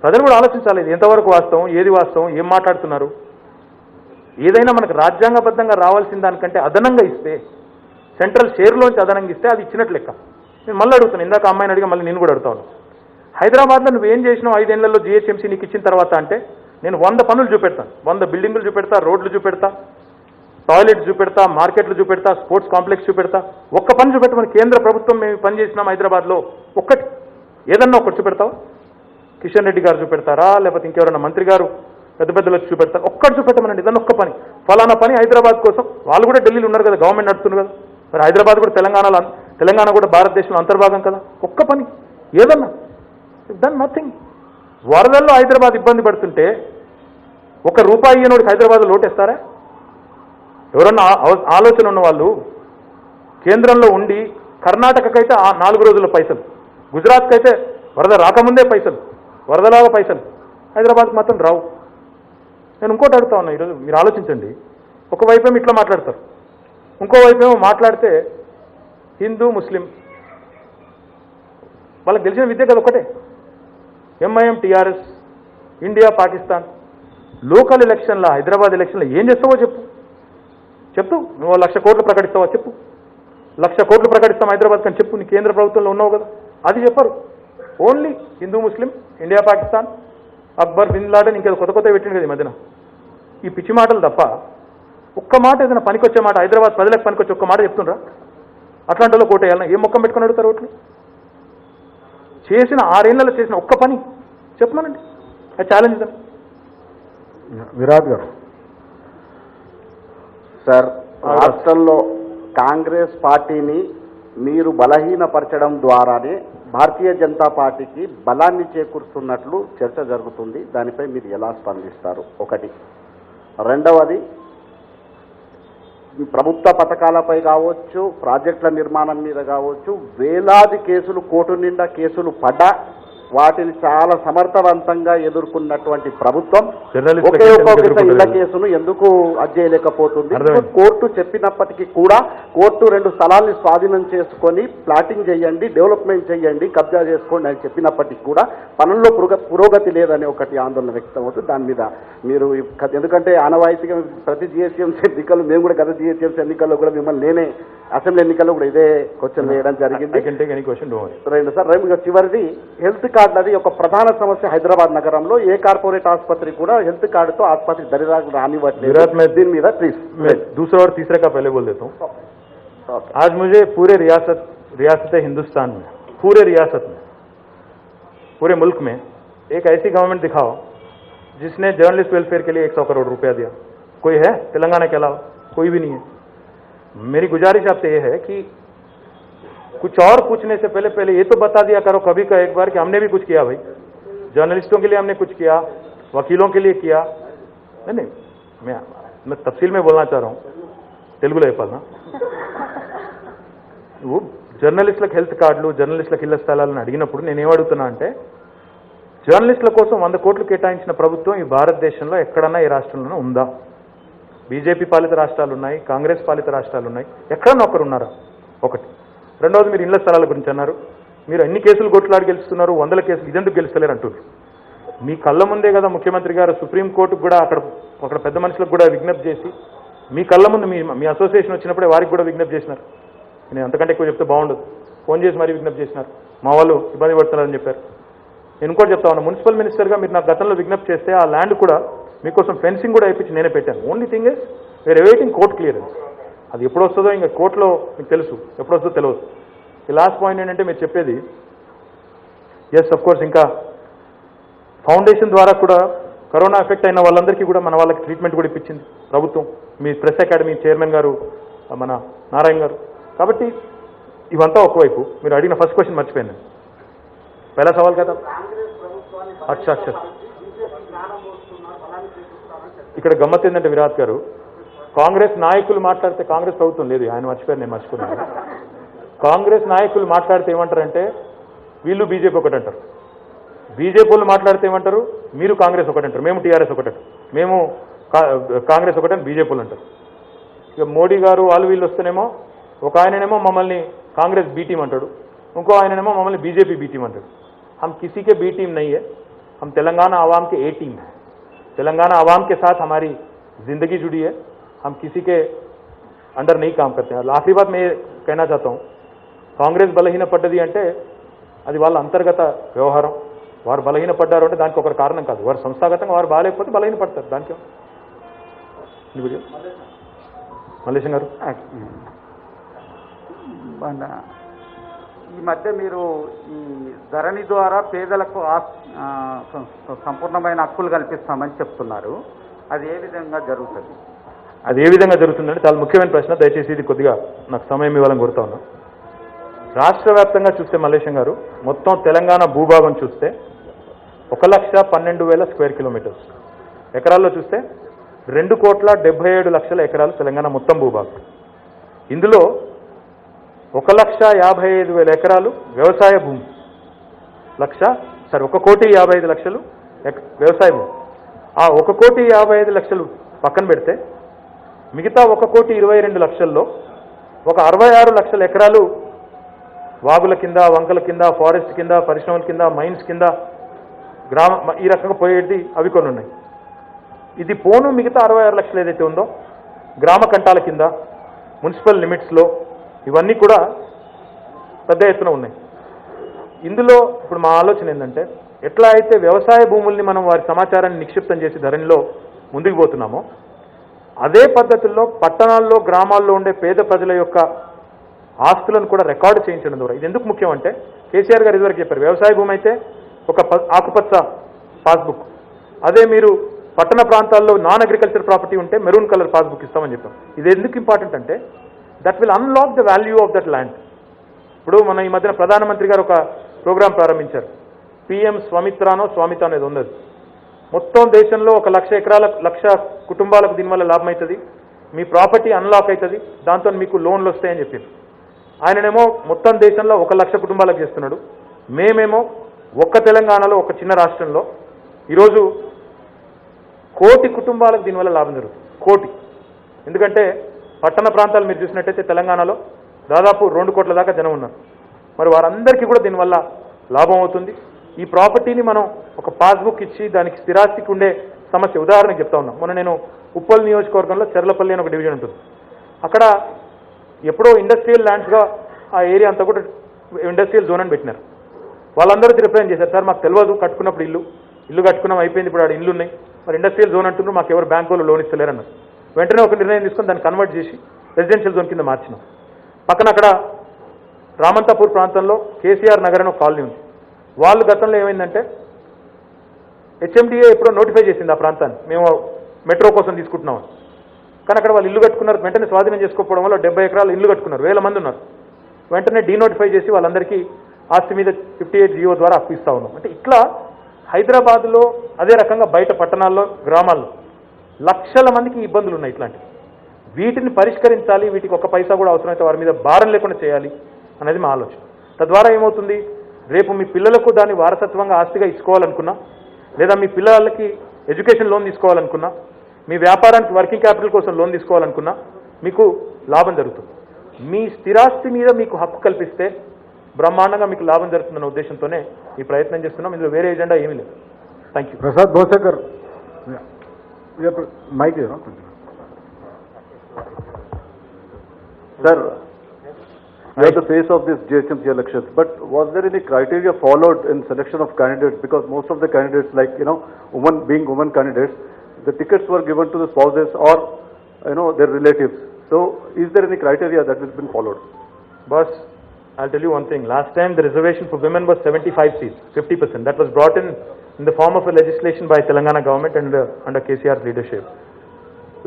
ప్రజలు కూడా ఆలోచించాలి, ఇది ఎంతవరకు వాస్తవం, ఏది వాస్తవం, ఏం మాట్లాడుతున్నారు. ఏదైనా మనకు రాజ్యాంగబద్ధంగా రావాల్సిన దానికంటే అదనంగా ఇస్తే, సెంట్రల్ షేర్లోంచి అదనంగా ఇస్తే అది ఇచ్చినట్లు లెక్క. నేను మళ్ళీ అడుగుతాను, ఇందాక అమ్మాయిని అడిగా మళ్ళీ నేను కూడా అడుగుతాను. హైదరాబాద్లో నువ్వేం చేసినావు 5 ఏళ్లలో జిహెచ్ఎంసీ నీకు ఇచ్చిన తర్వాత అంటే, నేను 100 పనులు చూపెడతాను, 100 బిల్డింగులు చూపెడతా, రోడ్లు చూపెడతా, టాయిలెట్స్ చూపెడతా, మార్కెట్లు చూపెడతా, స్పోర్ట్స్ కాంప్లెక్స్ చూపెడతా. ఒక్క పని చూపెట్టమని కేంద్ర ప్రభుత్వం మేము పని చేసినాం హైదరాబాద్లో, ఒక్కటి ఏదన్నా ఒకటి చూపెడతావా? కిషన్ రెడ్డి గారు చూపెడతారా, లేకపోతే ఇంకెవరైనా మంత్రి గారు పెద్ద పెద్దలు వచ్చి చూపెడతారు? ఒక్కటి చూపెట్టమనండి, ఇదన్నా ఒక్క పని, ఫలానా పని హైదరాబాద్ కోసం. వాళ్ళు కూడా ఢిల్లీలో ఉన్నారు కదా, గవర్నమెంట్ నడుపుతున్నారు కదా, మరి హైదరాబాద్ కూడా తెలంగాణ కూడా భారతదేశంలో అంతర్భాగం కదా. ఒక్క పని ఏదన్నా, దన్ నథింగ్. వరదల్లో హైదరాబాద్ ఇబ్బంది పడుతుంటే ₹1 ఇయ్యనోడికి హైదరాబాద్లో లోటేస్తారా? ఎవరన్నా ఆలోచన ఉన్న వాళ్ళు కేంద్రంలో ఉండి, కర్ణాటకకైతే 4 రోజుల పైసలు, గుజరాత్కి అయితే వరద రాకముందే పైసలు, వరదలాగా పైసలు, హైదరాబాద్కి మాత్రం రావు. నేను ఇంకోటి అడుగుతా ఉన్నా, ఈరోజు మీరు ఆలోచించండి. ఒకవైపేమో ఇట్లా మాట్లాడతారు, ఇంకోవైపేమో మాట్లాడితే హిందూ ముస్లిం వాళ్ళకి తెలిసిన విద్య కదా ఒకటే. MIM TRS, India Pakistan. Local ఎలక్షన్ల, హైదరాబాద్ ఎలక్షన్లో ఏం చేస్తావో చెప్పు. నువ్వు 1,00,000 కోట్లు ప్రకటిస్తావా? చెప్పు. 1,00,000 కోట్లు ప్రకటిస్తాం హైదరాబాద్ కానీ చెప్పు. నీ కేంద్ర ప్రభుత్వంలో ఉన్నావు కదా, అది చెప్పరు. Only Hindu Muslim, India Pakistan, Akbar, bin Laden, ఇంకేదో కొత్త పెట్టింది కదా ఈ మధ్యన. ఈ పిచ్చి మాటలు తప్ప ఒక్క మాట, ఏదైనా పనికొచ్చే మాట, హైదరాబాద్ ప్రజలకు పనికొచ్చే ఒక్క మాట చెప్తుండ్రా? అట్లాంటి వాళ్ళు కోటేయాలన్నా? ఏం మొక్కం పెట్టుకుని అడుగుతారు ఓట్లు? చేసిన 6 ఏళ్లలో చేసిన ఒక్క పని చెప్పమనండి, అది ఛాలెంజ్ ఇద్దాం. విరాట్ గారు. సార్, రాష్ట్రంలో కాంగ్రెస్ పార్టీని మీరు బలహీనపరచడం ద్వారానే భారతీయ జనతా పార్టీకి బలాన్ని చేకూరుస్తున్నట్లు చర్చ జరుగుతుంది. దానిపై మీరు ఎలా స్పందిస్తారు? ఒకటి. రెండవది, ప్రభుత్వ పథకాలపై కావచ్చు, ప్రాజెక్టుల నిర్మాణం మీద కావచ్చు, వేలాది కేసులు, కోర్టు నిండా కేసులు పడ్డా వాటిని చాలా సమర్థవంతంగా ఎదుర్కొన్నటువంటి ప్రభుత్వం జర్నలిస్టుల ఒకే కేసు ఒక్కొక్క ఎందుకు ఇళ్ల ఎదుర్కొంటలేదు? కేసును ఎందుకు అధ్యయలేకపోతుంది? అర్థమైంది. కోర్టు చెప్పినప్పటికీ కూడా కోర్టు 2 స్థలాల్ని స్వాధీనం చేసుకొని ప్లాటింగ్ చేయండి, డెవలప్మెంట్ చేయండి, కబ్జా చేసుకోండి అని చెప్పినప్పటికీ కూడా పనుల్లో పురోగతి లేదనే ఒకటి ఆందోళన వ్యక్తం అవుతుంది. దాని మీద మీరు ఎందుకంటే ఆనవాయితీగా ప్రతి జిహెచ్ఎంసీ ఎన్నికల్లో మేము కూడా గత జిహెచ్ఎంసీ ఎన్నికల్లో కూడా మిమ్మల్ని నేనే అసెంబ్లీ ఎన్నికల్లో కూడా ఇదే క్వశ్చన్ వేయడం జరిగింది. I can take any question, don't worry. రెండు సార్ చివరిది హెల్త్ కార్డు అది ఒక ప్రధాన సమస్య హైదరాబాద్ నగరంలో. ఏ కార్పొరేట్ ఆసుపత్రి కూడా హెల్త్ కార్డుతో ఆసుపత్రి దరిదాపు రానివ్వట్లేదు. विराट, मैं దీని మీద ప్లీజ్ मैं दूसरा और तीसरा का पहले बोल देता हूँ. आज मुझे पूरे रियासत हिंदुस्तान में, पूरे रियासत में, पूरे मुल्क में एक ऐसी गवर्नमेंट दिखाओ जिसने जर्नलिस्ट वेलफेयर के लिए 100 करोड़ रुपया दिया. कोई है तेलंगाना के अलावा? कोई भी नहीं है. मेरी गुजारिश आपसे ये है कि कुछ और पूछने से पहले ये तो बता दिया करो कभी का एक बार कि हमने भी कुछ किया भाई. जर्नलिस्टों के लिए हमने कुछ किया, वकीलों के लिए किया. नहीं, मैं तफसील में बोलना चाह रहा हूँ. తెలుగులో చెప్పాలనా? నువ్వు జర్నలిస్టులకు హెల్త్ కార్డులు, జర్నలిస్టులకు ఇళ్ల స్థలాలను అడిగినప్పుడు నేనేమడుగుతున్నా అంటే, జర్నలిస్టుల కోసం 100 కోట్లు కేటాయించిన ప్రభుత్వం ఈ భారతదేశంలో ఎక్కడన్నా ఏ రాష్ట్రంలోనూ ఉందా? బీజేపీ పాలిత రాష్ట్రాలు ఉన్నాయి, కాంగ్రెస్ పాలిత రాష్ట్రాలు ఉన్నాయి, ఎక్కడన్నా ఒకరు ఉన్నారా? ఒకటి. రెండవది, మీరు ఇళ్ల స్థలాల గురించి అన్నారు. మీరు ఎన్ని కేసులు కొట్లాడి గెలుస్తున్నారు, 100 కేసులు, ఇదెందుకు గెలుస్తలేరు అంటున్నారు. మీ కళ్ళ ముందే కదా ముఖ్యమంత్రి గారు సుప్రీంకోర్టుకు కూడా అక్కడ పెద్ద మనుషులకు కూడా విజ్ఞప్తి చేసి, మీ కళ్ళ ముందు మీ అసోసియేషన్ వచ్చినప్పుడే వారికి కూడా విజ్ఞప్తి చేసినారు. నేను అంతకంటే ఎక్కువ చెప్తే బాగుండదు. ఫోన్ చేసి మరీ విజ్ఞప్తి చేసినారు, మా వాళ్ళు ఇబ్బంది పడుతున్నారని చెప్పారు. నేను ఇంకోటి చెప్తా ఉన్నా, మున్సిపల్ మినిస్టర్గా మీరు నాకు గతంలో విజ్ఞప్తి చేస్తే ఆ ల్యాండ్ కూడా మీకోసం ఫెన్సింగ్ కూడా అయిపించి నేనే పెట్టాను. Only thing is we are awaiting court clearance. అది ఎప్పుడు వస్తుందో ఇంకా కోర్టులో మీకు తెలుసు, ఎప్పుడు వస్తుందో తెలియదు. ఈ లాస్ట్ పాయింట్ ఏంటంటే మీరు చెప్పేది, ఎస్ అఫ్ కోర్స్, ఇంకా ఫౌండేషన్ ద్వారా కూడా కరోనా ఎఫెక్ట్ అయిన వాళ్ళందరికీ కూడా మన వాళ్ళకి ట్రీట్మెంట్ కూడా ఇప్పించింది ప్రభుత్వం. మీ ప్రెస్ అకాడమీ చైర్మన్ గారు మన నారాయణ గారు. కాబట్టి ఇవంతా ఒకవైపు. మీరు అడిగిన ఫస్ట్ క్వశ్చన్ మర్చిపోయింది. పहला सवाल क्या था? अच्छा. ఇక్కడ గమ్మత్ ఏంటంటే విరాట్ గారు, కాంగ్రెస్ నాయకులు మాట్లాడితే, కాంగ్రెస్ ప్రభుత్వం లేదు, ఆయన మర్చిపోయారు, నేను మర్చిపోయాను. కాంగ్రెస్ నాయకులు మాట్లాడితే ఏమంటారంటే వీళ్ళు బీజేపీ ఒకటి అంటారు, బీజేపీ వాళ్ళు మాట్లాడితే ఏమంటారు మీరు కాంగ్రెస్ ఒకటి అంటారు, మేము టీఆర్ఎస్ ఒకటి అంటారు, మేము కాంగ్రెస్ ఒకటి అని బీజేపీ వాళ్ళు అంటారు. ఇక మోడీ గారు వాళ్ళు వీళ్ళు వస్తేనేమో ఒక ఆయననేమో మమ్మల్ని కాంగ్రెస్ బీ టీం అంటాడు, ఇంకో ఆయననేమో మమ్మల్ని బీజేపీ బీ టీం అంటాడు. हम किसी के बी टीम नहीं है, हम तेलंगाना आवाम के ए टीम है. तेलंगाना आवाम के साथ हमारी जिंदगी जुड़ी है, हम किसी के अंडर नहीं काम करते हैं. आखिरी बात मैं ये कहना चाहता हूँ, కాంగ్రెస్ బలహీనపడ్డది అంటే అది వాళ్ళ అంతర్గత వ్యవహారం. వారు బలహీనపడ్డారు అంటే దానికి ఒక కారణం కాదు, వారు సంస్థాగతంగా వారు బాగాలేకపోతే బలహీనపడతారు. దానికి మల్లేశం గారు, ఈ మధ్య మీరు ఈ ధరణి ద్వారా పేదలకు సంపూర్ణమైన హక్కులు కల్పిస్తామని చెప్తున్నారు. అది ఏ విధంగా జరుగుతుంది? అది ఏ విధంగా జరుగుతుందంటే చాలా ముఖ్యమైన ప్రశ్న. దయచేసి ఇది కొద్దిగా నాకు సమయం ఇవ్వాలని కోరుతా ఉన్నా. రాష్ట్ర వ్యాప్తంగా చూస్తే మల్లేశం గారు, మొత్తం తెలంగాణ భూభాగం చూస్తే 1,12,000 స్క్వేర్ కిలోమీటర్స్. ఎకరాల్లో చూస్తే 2,77,00,000 ఎకరాలు తెలంగాణ మొత్తం భూభాగం. ఇందులో 1,55,000 ఎకరాలు వ్యవసాయ భూమి. 1,55,00,000 వ్యవసాయ భూమి. ఆ 1,55,00,000 పక్కన పెడితే మిగతా 1,22,00,000లో ఒక 66,00,000 ఎకరాలు వాగుల కింద, వంకల కింద, ఫారెస్ట్ కింద, పరిశ్రమల కింద, మైన్స్ కింద, ఈ రకంగా పోయేది అవి కొన్ని ఉన్నాయి. ఇది పోను మిగతా 66,00,000 ఏదైతే ఉందో గ్రామ కంటాల కింద, మున్సిపల్ లిమిట్స్లో, ఇవన్నీ కూడా పెద్ద ఎత్తున ఉన్నాయి. ఇందులో ఇప్పుడు మా ఆలోచన ఏంటంటే, ఎట్లా అయితే వ్యవసాయ భూముల్ని మనం వారి సమాచారాన్ని నిక్షిప్తం చేసి ధరణిలో ముందుకు పోతున్నామో, అదే పద్ధతుల్లో పట్టణాల్లో, గ్రామాల్లో ఉండే పేద ప్రజల యొక్క ఆస్తులను కూడా రికార్డు చేయించడం ద్వారా. ఇది ఎందుకు ముఖ్యం అంటే, కేసీఆర్ గారు ఇదివరకు చెప్పారు, వ్యవసాయ భూమి అయితే ఒక ఆకుపచ్చ పాస్బుక్, అదే మీరు పట్టణ ప్రాంతాల్లో నాన్ అగ్రికల్చర్ ప్రాపర్టీ ఉంటే మెరూన్ కలర్ పాస్బుక్ ఇస్తామని చెప్పారు. ఇది ఎందుకు ఇంపార్టెంట్ అంటే, that will unlock the value of that land. ఇప్పుడు మన ఈ మధ్యన ప్రధానమంత్రి గారు ఒక ప్రోగ్రాం ప్రారంభించారు, పిఎం స్వామిత్రానో స్వామిత అనేది ఉన్నది. మొత్తం దేశంలో 1,00,000 ఎకరాల 1,00,000 కుటుంబాలకు దీనివల్ల లాభం అవుతుంది, మీ ప్రాపర్టీ అన్లాక్ అవుతుంది, దాంతో మీకు లోన్లు వస్తాయని చెప్పారు. ఆయననేమో మొత్తం దేశంలో 1,00,000 కుటుంబాలకు చేస్తున్నాడు, మేమేమో ఒక్క తెలంగాణలో ఒక చిన్న రాష్ట్రంలో ఈరోజు 1 కోటి కుటుంబాలకు దీనివల్ల లాభం జరుగుతుంది. 1 కోటి. ఎందుకంటే పట్టణ ప్రాంతాలు మీరు చూసినట్టయితే తెలంగాణలో దాదాపు 2 కోట్ల దాకా జనం ఉన్నారు. మరి వారందరికీ కూడా దీనివల్ల లాభం అవుతుంది. ఈ ప్రాపర్టీని మనం ఒక పాస్బుక్ ఇచ్చి దానికి స్థిరాస్తికి ఉండే సమస్య ఉదాహరణకు చెప్తా ఉన్నాం. మొన్న నేను ఉప్పల్ నియోజకవర్గంలో చెర్లపల్లి అని ఒక డివిజన్ ఉంటుంది. అక్కడ ఎప్పుడో ఇండస్ట్రియల్ ల్యాండ్స్గా ఆ ఏరియా అంతా కూడా ఇండస్ట్రియల్ జోన్ అని పెట్టినారు. వాళ్ళందరూ రిప్రజెంట్ చేశారు, సార్ మాకు తెలియదు, కట్టుకున్నప్పుడు ఇల్లు కట్టుకున్నాం అయిపోయింది, ఇప్పుడు ఆడ ఇల్లు ఉన్నాయి, మరి ఇండస్ట్రియల్ జోన్ అంటున్నారు, మాకు ఎవరు బ్యాంకు వాళ్ళు లోన్ ఇస్తలేరు అన్నారు. వెంటనే ఒక నిర్ణయం తీసుకొని దాన్ని కన్వర్ట్ చేసి రెసిడెన్షియల్ జోన్ కింద మార్చినాం. పక్కన అక్కడ రామంతాపూర్ ప్రాంతంలో కేసీఆర్ నగర్ అని ఒక కాలనీ ఉంది. వాళ్ళు గతంలో ఏమైందంటే హెచ్ఎండిఏ ఎప్పుడో నోటిఫై చేసింది ఆ ప్రాంతాన్ని, మేము మెట్రో కోసం తీసుకుంటున్నాం. కానీ అక్కడ వాళ్ళు ఇల్లు కట్టుకున్నారు, వెంటనే స్వాధీనం చేసుకోవడం వల్ల 70 ఎకరాలు ఇల్లు కట్టుకున్నారు, 1000 మంది ఉన్నారు. వెంటనే డీనోటిఫై చేసి వాళ్ళందరికీ ఆస్తి మీద 58 జియో ద్వారా అప్పు ఇస్తా ఉన్నాం. అంటే ఇట్లా హైదరాబాద్లో అదే రకంగా బయట పట్టణాల్లో గ్రామాల్లో లక్షల మందికి ఇబ్బందులు ఉన్నాయి. ఇట్లాంటివి వీటిని పరిష్కరించాలి, వీటికి ఒక పైసా కూడా అవసరమైతే వారి మీద భారం లేకుండా చేయాలి అనేది మా ఆలోచన. తద్వారా ఏమవుతుంది, రేపు మీ పిల్లలకు దాన్ని వారసత్వంగా ఆస్తిగా ఇచ్చుకోవాలనుకున్నా, లేదా మీ పిల్లలకి ఎడ్యుకేషన్ లోన్ తీసుకోవాలనుకున్నా, మీ వ్యాపారానికి వర్కింగ్ క్యాపిటల్ కోసం లోన్ తీసుకోవాలనుకున్నా మీకు లాభం జరుగుతుంది. మీ స్థిరాస్తి మీద మీకు హక్కు కల్పిస్తే బ్రహ్మాండంగా మీకు లాభం జరుగుతుందన్న ఉద్దేశంతోనే ఈ ప్రయత్నం చేస్తున్నాం. ఇందులో వేరే ఎజెండా ఏమీ లేదు. Thank you. Prasad Bhosekar mike. Sir, you are the face of this JHMC elections, but was there any criteria followed in selection of candidates? Because most of the candidates, like, women candidates, the tickets were given to the spouses or, their relatives. So, is there any criteria that has been followed? Boss, I'll tell you one thing. Last time the reservation for women was 75 seats, 50%. That was brought in the form of a legislation by Telangana government and under KCR's leadership.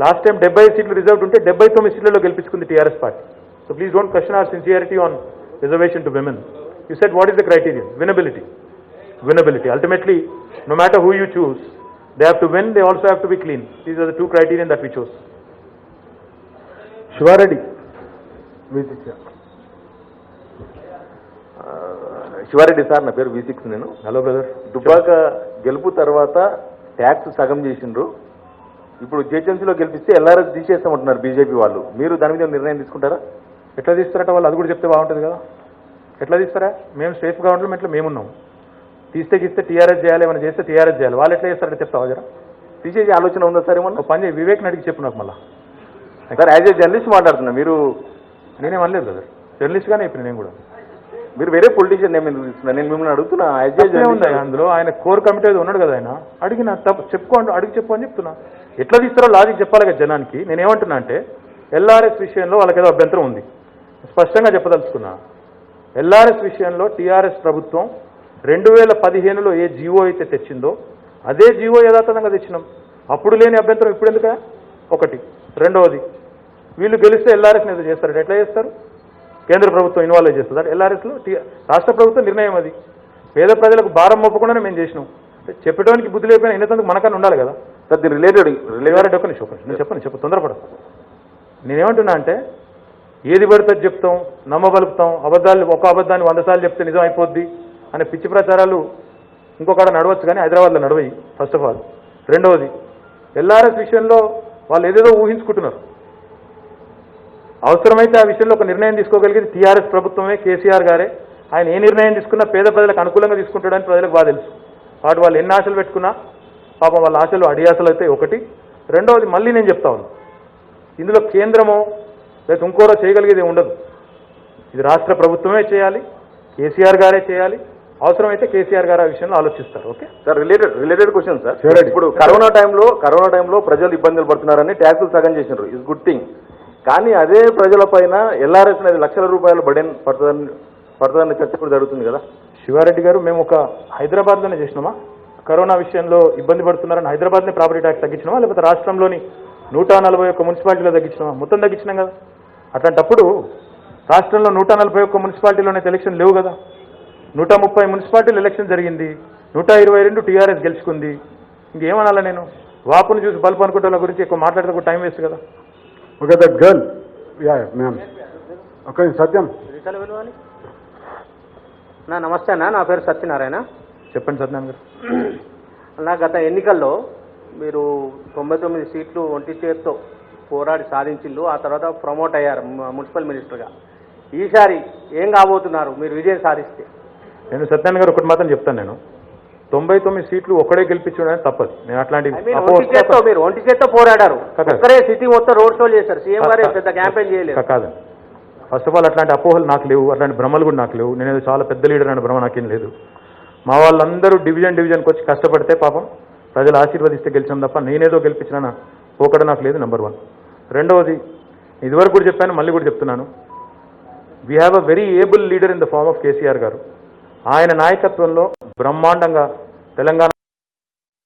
Last time 70 సీట్లు రిజర్వ్డ్ ఉంటే 79 సీట్లలో గెలిపించుకుంది TRS party. So please don't question our sincerity on reservation to women. You said what is the criterion? Winnability. Winnability. Ultimately, no matter who you choose, they have to win, they also have to be clean. These are the 2 criterion that we chose. Shivareddy. Shivareddy sir, నా పేరు V6. నేను హలో బ్రదర్. దుబ్బాక గెలుపు తర్వాత ట్యాక్స్ సగం చేసిండ్రు, ఇప్పుడు జేహెచ్ఎంసీలో గెలిపిస్తే ఎల్ఆర్ఎస్ తీసేస్తామంటున్నారు బీజేపీ వాళ్ళు. మీరు దాని మీద నిర్ణయం తీసుకుంటారా? ఎట్లా తీస్తారట వాళ్ళు, అది కూడా చెప్తే బాగుంటుంది కదా. ఎట్లా తీస్తారా? మేము స్టేట్ గవర్నమెంట్లో మేమున్నాం, తీస్తే టీఆర్ఎస్ చేయాలి, ఏమైనా చేస్తే టీఆర్ఎస్ చేయాలి. వాళ్ళు ఎట్లా చేస్తారంటే చెప్తావా జరా? తీసేసే ఆలోచన ఉందా సార్ ఏమన్నా? పని చేయి, వివేక్ని అడిగి చెప్పు నాకు మళ్ళీ. సార్, యాజ్ ఏ జర్నలిస్ట్ మాట్లాడుతున్నా, మీరు నేనేం అనలేదు బ్రదర్, జర్నలిస్ట్గానే ఇప్పుడు నేను కూడా. మీరు వేరే పొలిటీషియన్ నేను మిమ్మల్ని అడుగుతున్నా. అందులో ఆయన కోర్ కమిటీ ఉన్నాడు కదా, ఆయన అడిగిన అడిగి చెప్పు అని చెప్తున్నా. ఎట్లా తీస్తారో లాజిక్ చెప్పాలి కదా జనానికి. నేనేమంటున్నా అంటే ఎల్ఆర్ఎస్ విషయంలో వాళ్ళకి ఏదో అభ్యంతరం ఉంది, స్పష్టంగా చెప్పదలుచుకున్నా. ఎల్ఆర్ఎస్ విషయంలో టీఆర్ఎస్ ప్రభుత్వం 2015లో ఏ జీవో అయితే తెచ్చిందో అదే జీవో యథాతథంగా తెచ్చినాం. అప్పుడు లేని అభ్యంతరం ఇప్పుడు ఎందుక? ఒకటి. రెండవది, వీళ్ళు గెలిస్తే ఎల్ఆర్ఎస్ని ఏదో చేస్తారు, ఎట్లా చేస్తారు? కేంద్ర ప్రభుత్వం ఇన్వాల్వ్ చేస్తుంది ఎల్ఆర్ఎస్లో. రాష్ట్ర ప్రభుత్వం నిర్ణయం అది. పేద ప్రజలకు భారం మోపకుండానే మేము చేసినాం. చెప్పడానికి బుద్ధి లేకపోయినా ఇన్నందుకు మనకన్నా ఉండాలి కదా. సార్, దీని రిలేటెడ్ నేను చెప్పను తొందరపడ. నేనేమంటున్నా అంటే ఏది పడితే చెప్తాం, నమ్మబలుపుతాం, ఒక అబద్ధాన్ని 100 సార్లు చెప్తే నిజం అయిపోద్ది అనే పిచ్చి ప్రచారాలు ఇంకొకడ నడవచ్చు, కానీ హైదరాబాద్లో నడవయి ఫస్ట్ ఆఫ్ ఆల్. రెండవది, ఎల్ఆర్ఎస్ విషయంలో వాళ్ళు ఏదేదో ఊహించుకుంటున్నారు. అవసరమైతే ఆ విషయంలో ఒక నిర్ణయం తీసుకోగలిగేది టీఆర్ఎస్ ప్రభుత్వమే, కేసీఆర్ గారే. ఆయన ఏ నిర్ణయం తీసుకున్నా పేద ప్రజలకు అనుకూలంగా తీసుకుంటాడని ప్రజలకు బాగా తెలుసు. వాటి వాళ్ళు ఎన్ని ఆశలు పెట్టుకున్నా పాపం వాళ్ళ ఆశలు అడియాసలు అయితే ఒకటి. రెండవది, మళ్ళీ నేను చెప్తా ఉన్నాను, ఇందులో కేంద్రమో లేదా ఇంకోరో చేయగలిగేది ఉండదు. ఇది రాష్ట్ర ప్రభుత్వమే చేయాలి, కేసీఆర్ గారే చేయాలి. అవసరమైతే కేసీఆర్ గారు ఆ విషయంలో ఆలోచిస్తారు. Okay sir, related question sir. ఇప్పుడు కరోనా టైంలో ప్రజలు ఇబ్బందులు పడుతున్నారని ట్యాక్సులు సగం చేసినారు, ఇస్ గుడ్ థింగ్. కానీ అదే ప్రజలపైన ఎల్ఆర్ఎస్ అనేది లక్షల రూపాయల బడెన్ పడుతుందన్న చర్చ కూడా జరుగుతుంది కదా. శివారెడ్డి గారు, మేము ఒక హైదరాబాద్లోనే చేసినామా? కరోనా విషయంలో ఇబ్బంది పడుతున్నారని హైదరాబాద్నే ప్రాపర్టీ ట్యాక్స్ తగ్గించినామా, లేకపోతే రాష్ట్రంలోని 141 మున్సిపాలిటీలో తగ్గించినామా? మొత్తం తగ్గించినాం కదా. అట్లాంటప్పుడు రాష్ట్రంలో 141 మున్సిపాలిటీలోనే ఎలక్షన్ లేవు కదా. 130 మున్సిపాలిటీలు ఎలక్షన్ జరిగింది, 122 టీఆర్ఎస్ గెలుచుకుంది. ఇంకేమనాలా నేను? వాపును చూసి బల్బు అనుకుంటే వాళ్ళ గురించి ఎక్కువ మాట్లాడితే టైం వేస్ట్ కదా. Okay, that girl. Ma'am okay. Satyam. నమస్తే అన్న, నా పేరు సత్యనారాయణ. చెప్పండి సత్యనారాయణ గారు. అలా గత ఎన్నికల్లో మీరు 99 సీట్లు ఒంటి చేత్తో పోరాడి సాధించిల్లు, ఆ తర్వాత ప్రమోట్ అయ్యారు మున్సిపల్ మినిస్టర్గా. ఈసారి ఏం కాబోతున్నారు మీరు విజయం సాధిస్తే? నేను సత్యనారాయణ గారు ఒకటి మాత్రం చెప్తాను, నేను 99 సీట్లు ఒక్కడే గెలిపించడం తప్పదు. నేను అట్లాంటి మీరు ఒంటి చేత్తో పోరాడారు, ఒక్కరే సిటీ మొత్తం రోడ్ షో చేశారు, సీఎం గారు పెద్ద క్యాంపెయిన్ చేయలేదు. కాదండి, ఫస్ట్ ఆఫ్ ఆల్ అట్లాంటి అపోహలు నాకు లేవు, అట్లాంటి భ్రమలు కూడా నాకు లేవు. నేను చాలా పెద్ద లీడర్ అనే భ్రమ నాకేం లేదు. మా వాళ్ళందరూ డివిజన్కి వచ్చి కష్టపడితే పాపం ప్రజలు ఆశీర్వదిస్తే గెలిచాం తప్ప నేనేదో గెలిపించిన పోకడ నాకు లేదు. నెంబర్ 1. రెండవది, ఇదివరకు కూడా చెప్పాను, మళ్ళీ కూడా చెప్తున్నాను, we have a very able leader in the form of KCR garu. ఆయన నాయకత్వంలో బ్రహ్మాండంగా తెలంగాణ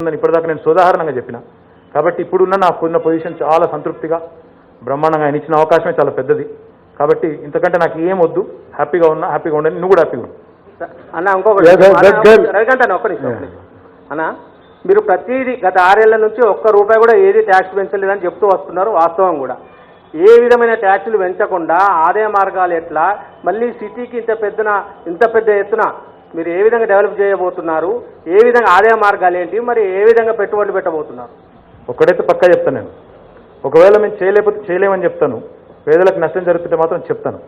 ఉందని ఇప్పటిదాకా నేను ఉదాహరణగా చెప్పిన. కాబట్టి ఇప్పుడున్న నాకున్న పొజిషన్ చాలా సంతృప్తిగా బ్రహ్మాండంగా ఆయన ఇచ్చిన అవకాశమే చాలా పెద్దది. కాబట్టి ఇంతకంటే నాకు ఏం వద్దు, హ్యాపీగా ఉండండి, నువ్వు కూడా హ్యాపీగా ఉన్నా. అన్న ఇంకొకటి రవికాంత్ అన్న, ఒక్క నిమిషం అన్న, మీరు ప్రతిదీ గత 6 ఏళ్ల నుంచి ₹1 కూడా ఏది ట్యాక్స్ పెంచలేదని చెప్తూ వస్తున్నారు, వాస్తవం కూడా. ఏ విధమైన ట్యాక్సులు పెంచకుండా ఆదాయ మార్గాలు ఎట్లా, మళ్ళీ సిటీకి ఇంత పెద్ద ఎత్తున మీరు ఏ విధంగా డెవలప్ చేయబోతున్నారు, ఏ విధంగా ఆదాయ మార్గాలు ఏంటి, మరి ఏ విధంగా పెట్టుబడులు పెట్టబోతున్నారు? ఒక్కడైతే పక్కా చెప్తాను నేను, ఒకవేళ మేము చేయలేమని చెప్తాను, పేదలకు నష్టం జరుగుతుంటే మాత్రం చెప్తాను.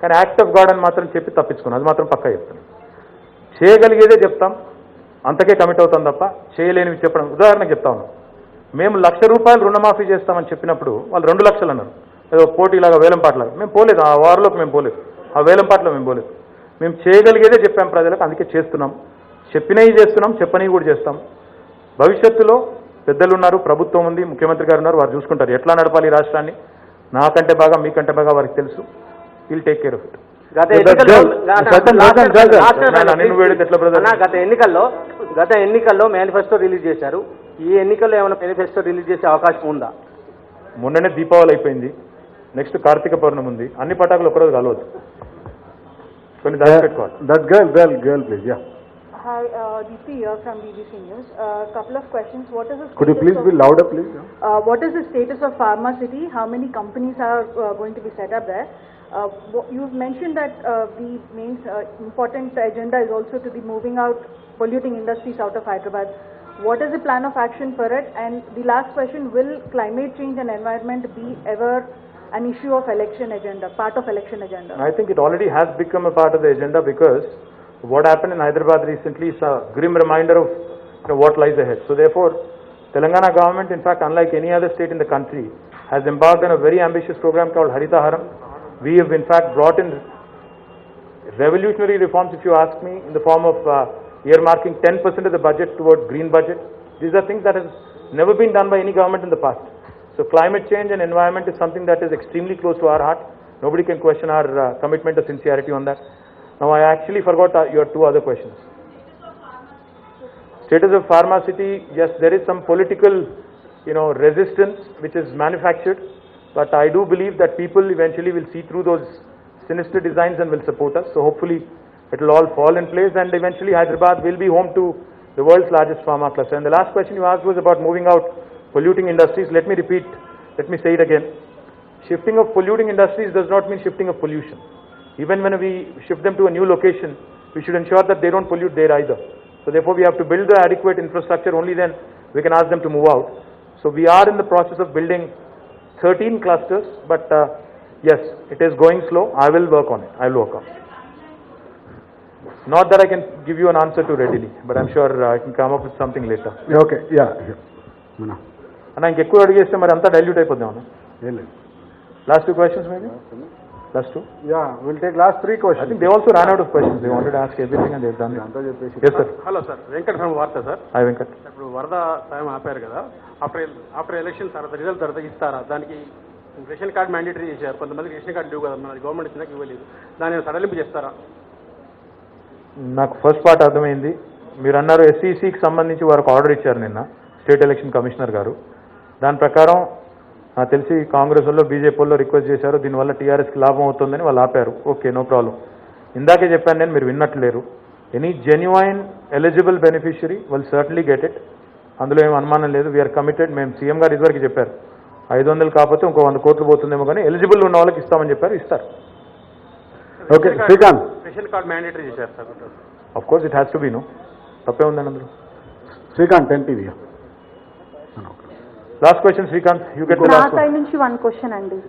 కానీ యాక్ట్ ఆఫ్ గాడ్ అని మాత్రం చెప్పి తప్పించుకున్నాను, అది మాత్రం పక్కా చెప్తాను. చేయగలిగేదే చెప్తాం, అంతకే కమిట్ అవుతాం తప్ప చేయలేనివి చెప్పడం. ఉదాహరణకు చెప్తా ఉన్నాం, మేము ₹1,00,000 రుణమాఫీ చేస్తామని చెప్పినప్పుడు వాళ్ళు 2 లక్షలు అన్నారు. ఏదో పోటీలాగా వేలంపాటలాగా మేము పోలేదు, ఆ వారిలోకి మేము పోలేదు, ఆ వేలంపాటలో మేము పోలేదు. మేము చేయగలిగేదే చెప్పాం ప్రజలకు, అందుకే చేస్తున్నాం. చెప్పినవి చేస్తున్నాం, చెప్పనివి కూడా చేస్తాం. భవిష్యత్తులో పెద్దలు ఉన్నారు, ప్రభుత్వం ఉంది, ముఖ్యమంత్రి గారు ఉన్నారు, వారు చూసుకుంటారు ఎట్లా నడపాలి ఈ రాష్ట్రాన్ని. నాకంటే బాగా మీకంటే బాగా వారికి తెలుసు. Will take care of it. గత ఎన్నికల్లో మేనిఫెస్టో రిలీజ్ చేశారు. ఈ ఎన్నికల్లో ఏమైనా మేనిఫెస్టో రిలీజ్ చేసే అవకాశం ఉందా? మొన్ననే దీపావళి అయిపోయింది, నెక్స్ట్ కార్తీక పౌర్ణమి ఉంది. అన్ని పటాకులు ఒకరోజు కలవద్దు, కొన్ని దాచిపెట్టుకోవాలి. Girl, please, yeah. Hi, Deepti here from BBC News. Couple of questions. What is the Could you please be louder, please? What is the status of Pharma City? How many companies are going to be set up there? You've mentioned that the main important agenda is also to be moving out polluting industries out of Hyderabad. What is the plan of action for it? And the last question, will climate change and environment be ever an issue of election agenda, part of election agenda? I think it already has become a part of the agenda, because what happened in Hyderabad recently is a grim reminder of what lies ahead. So therefore, Telangana government, in fact, unlike any other state in the country, has embarked on a very ambitious program called Haritaharam. We have in fact brought in revolutionary reforms, if you ask me, in the form of earmarking 10% of the budget towards green budget. These are things that has never been done by any government in the past. So climate change and environment is something that is extremely close to our heart. Nobody can question our commitment or sincerity on that. Now I actually forgot your 2 other questions. Status of Pharma City, yes, there is some political, resistance which is manufactured, but I do believe that people eventually will see through those sinister designs and will support us. So hopefully it will all fall in place, and eventually Hyderabad will be home to the world's largest pharma cluster. And the last question you asked was about moving out polluting industries. Let me say it again. Shifting of polluting industries does not mean shifting of pollution. Even when we shift them to a new location, we should ensure that they don't pollute there either. So therefore we have to build the adequate infrastructure, only then we can ask them to move out. So we are in the process of building 13 clusters, but yes, it is going slow. I will work on it. Not that I can give you an answer too readily, but I'm sure I can come up with something later. Okay, yeah. And I ఇంకెక్కువ అడిగేస్తే మరి అంతా dilute అయిపోద్దాం. Last 2 questions maybe? Last 2? Yeah, we'll take last 3 questions. I think they also ran out of questions. They wanted to ask everything and they've done it. Yes, sir. Hello, sir. Venkat from Varta, sir. Hi, Venkat. ఇప్పుడు వరద సాయం ఆపారు కదా, ఆఫ్టర్ ఎలక్షన్ తర్వాత రిజల్ట్ తర్వాత ఇస్తారా? దానికి రేషన్ కార్డ్ మ్యాండేటరీ చేశారు, కొంతమందికి రేషన్ కార్డు లేవు కదా, మన గవర్నమెంట్ ఇచ్చినాక ఇవ్వలేదు, దాన్ని సడలింపు చేస్తారా? నాకు ఫస్ట్ పార్ట్ అర్థమైంది. మీరు అన్నారు SECకి సంబంధించి వారికి ఆర్డర్ ఇచ్చారు నిన్న స్టేట్ ఎలక్షన్ కమిషనర్ గారు. దాని ప్రకారం నాకు తెలిసి కాంగ్రెస్ వాళ్ళు బీజేపీ వాళ్ళు రిక్వెస్ట్ చేశారు, దీనివల్ల టీఆర్ఎస్కి లాభం అవుతుందని వాళ్ళు ఆపారు. Okay, no problem. ఇందాకే చెప్పాను నేను, మీరు విన్నట్లేరు. Any genuine eligible beneficiary will certainly get it. అందులో ఏం అనుమానం లేదు. We are committed. మేము సీఎం గారు ఇదివరకు చెప్పారు 500 కాకపోతే ఇంకో 100 కోట్లు పోతుందేమో, కానీ ఎలిజిబుల్ ఉన్న వాళ్ళకి ఇస్తామని చెప్పారు, ఇస్తారు. Okay, Srikanth. Ration card mandatory చేశారు sir. Of course it has to be, no? తప్పే ఉందండి అందులో. Srikanth 10 TV. Last question Srikanth, you get నా సైడ్ నుంచి వన్ క్వశ్చన్ అండి.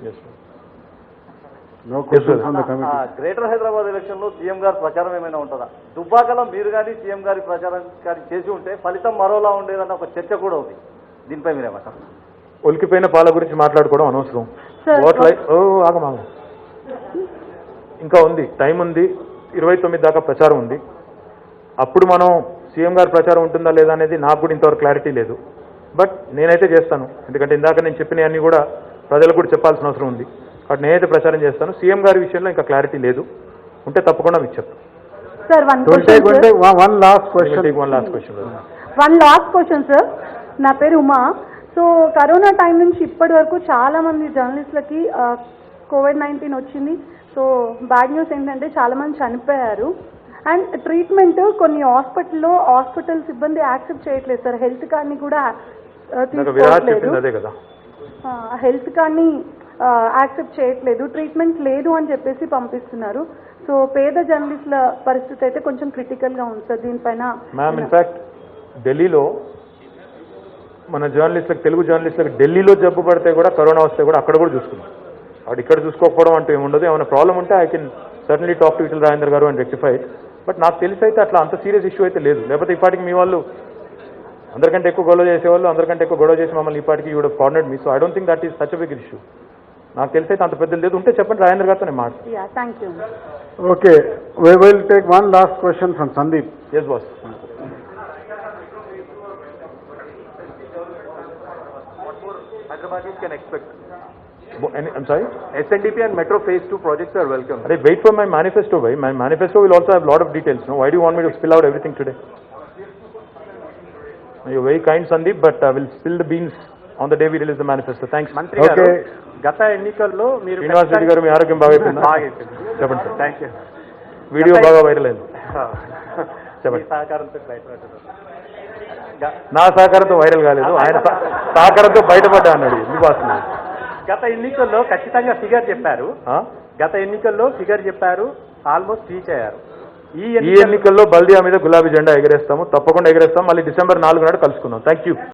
No questions on the committee. Greater Hyderabad election లో సీఎం గారి ప్రచారం ఏమైనా ఉంటుందా? దుబ్బాకలో మీరు కానీ సీఎం గారి ప్రచారం కానీ చేసి ఉంటే ఫలితం మరోలా ఉండేదన్న ఒక చర్చ కూడా ఉంది. దీనిపై మీరేమంటారు? ఒలికిపోయిన పాల గురించి మాట్లాడుకోవడం అనవసరం. ఆగమాగ ఇంకా ఉంది, టైం ఉంది, 29 దాకా ప్రచారం ఉంది. అప్పుడు మనం సీఎం గారి ప్రచారం ఉంటుందా లేదా అనేది నాకు కూడా ఇంతవరకు క్లారిటీ లేదు. బట్ నేనైతే చేస్తాను, ఎందుకంటే ఇందాక నేను చెప్పినవన్నీ కూడా ప్రజలకు కూడా చెప్పాల్సిన అవసరం ఉంది. కాబట్టి నేనైతే ప్రచారం చేస్తాను. సీఎం గారి విషయంలో ఇంకా క్లారిటీ లేదు, ఉంటే తప్పకుండా మీకు చెప్తాను. Sir one last question sir. నా పేరు ఉమా. సో కరోనా టైం నుంచి ఇప్పటి వరకు చాలా మంది జర్నలిస్టులకి COVID-19 వచ్చింది. సో బ్యాడ్ న్యూస్ ఏంటంటే చాలా మంది చనిపోయారు. అండ్ ట్రీట్మెంట్ కొన్ని హాస్పిటల్ సిబ్బంది యాక్సెప్ట్ చేయట్లేదు సార్. హెల్త్ కార్డ్ని కూడా తీసుకోవట్లేదు, హెల్త్ కార్డ్ని యాక్సెప్ట్ చేయట్లేదు, ట్రీట్మెంట్ లేదు అని చెప్పేసి పంపిస్తున్నారు. సో పేద జర్నలిస్టుల పరిస్థితి అయితే కొంచెం క్రిటికల్గా ఉంది సార్. దీనిపైన మ్యామ్ ఇన్ఫ్యాక్ట్ ఢిల్లీలో మన జర్నలిస్టులకు, తెలుగు జర్నలిస్టులకు ఢిల్లీలో జబ్బు పడితే కూడా, కరోనా వస్తే కూడా అక్కడ కూడా చూసుకున్నాం. అక్కడ ఇక్కడ చూసుకోకపోవడం అంటూ ఏముండదు. ఏమైనా ప్రాబ్లం ఉంటే I can certainly talk to Etela Rajender గారు అండ్ రెక్టిఫై. బట్ నాకు తెలిసి అయితే అట్లా అంత సీరియస్ ఇష్యూ అయితే లేదు. లేకపోతే ఇప్పటికి మీ వాళ్ళు అందరికంటే ఎక్కువ గొడవ చేసేవాళ్ళు, అందరికంటే ఎక్కువ గొడవ చేసి మమ్మల్ని ఇప్పటికి you would have cornered me. So I don't think that is such a big issue. నాకు తెలిసి అయితే అంత పెద్దది లేదు. ఉంటే చెప్పండి, రాజేందర్ గారితో నేను మాట్లాడు. Thank you. Okay, we will take one last question from Sandeep. Yes, boss. Hyderabadis can expect. I'm sorry? SNDP and Metro Phase 2 projects are welcome. Wait for my manifesto, bhai. My manifesto will also have a lot of details. No? Why do you want me to spill out everything today? You're very kind, Sandeep, but I will spill the beans on the day we release the manifesto. Thanks. మంత్రి గారు, గత ఎన్నికల్లో మీరు శ్రీనివాస్ రెడ్డి గారు, మీ ఆరోగ్యం బాగైపోయిందా? చెప్పండి సార్. Thank you. వీడియో బాగా వైరల్ అయింది. చెప్పండి. సహకారంతో బయటపడ్డారు. నా సహకారంతో వైరల్ కాలేదు, ఆయన సహకారంతో బయటపడ్డా అన్నాడు. ఎందుకు వస్తుంది? గత ఎన్నికల్లో ఖచ్చితంగా ఫిగర్ చెప్పారు. గత ఎన్నికల్లో ఫిగర్ చెప్పారు, ఆల్మోస్ట్ రీచ్ అయ్యారు. ఈ ఎన్నికల్లో బల్దియా మీద గులాబీ జెండా ఎగరేస్తాము, తప్పకుండా ఎగరేస్తాం. మళ్ళీ December 4 నాడు కలుసుకుందాం. Thank you.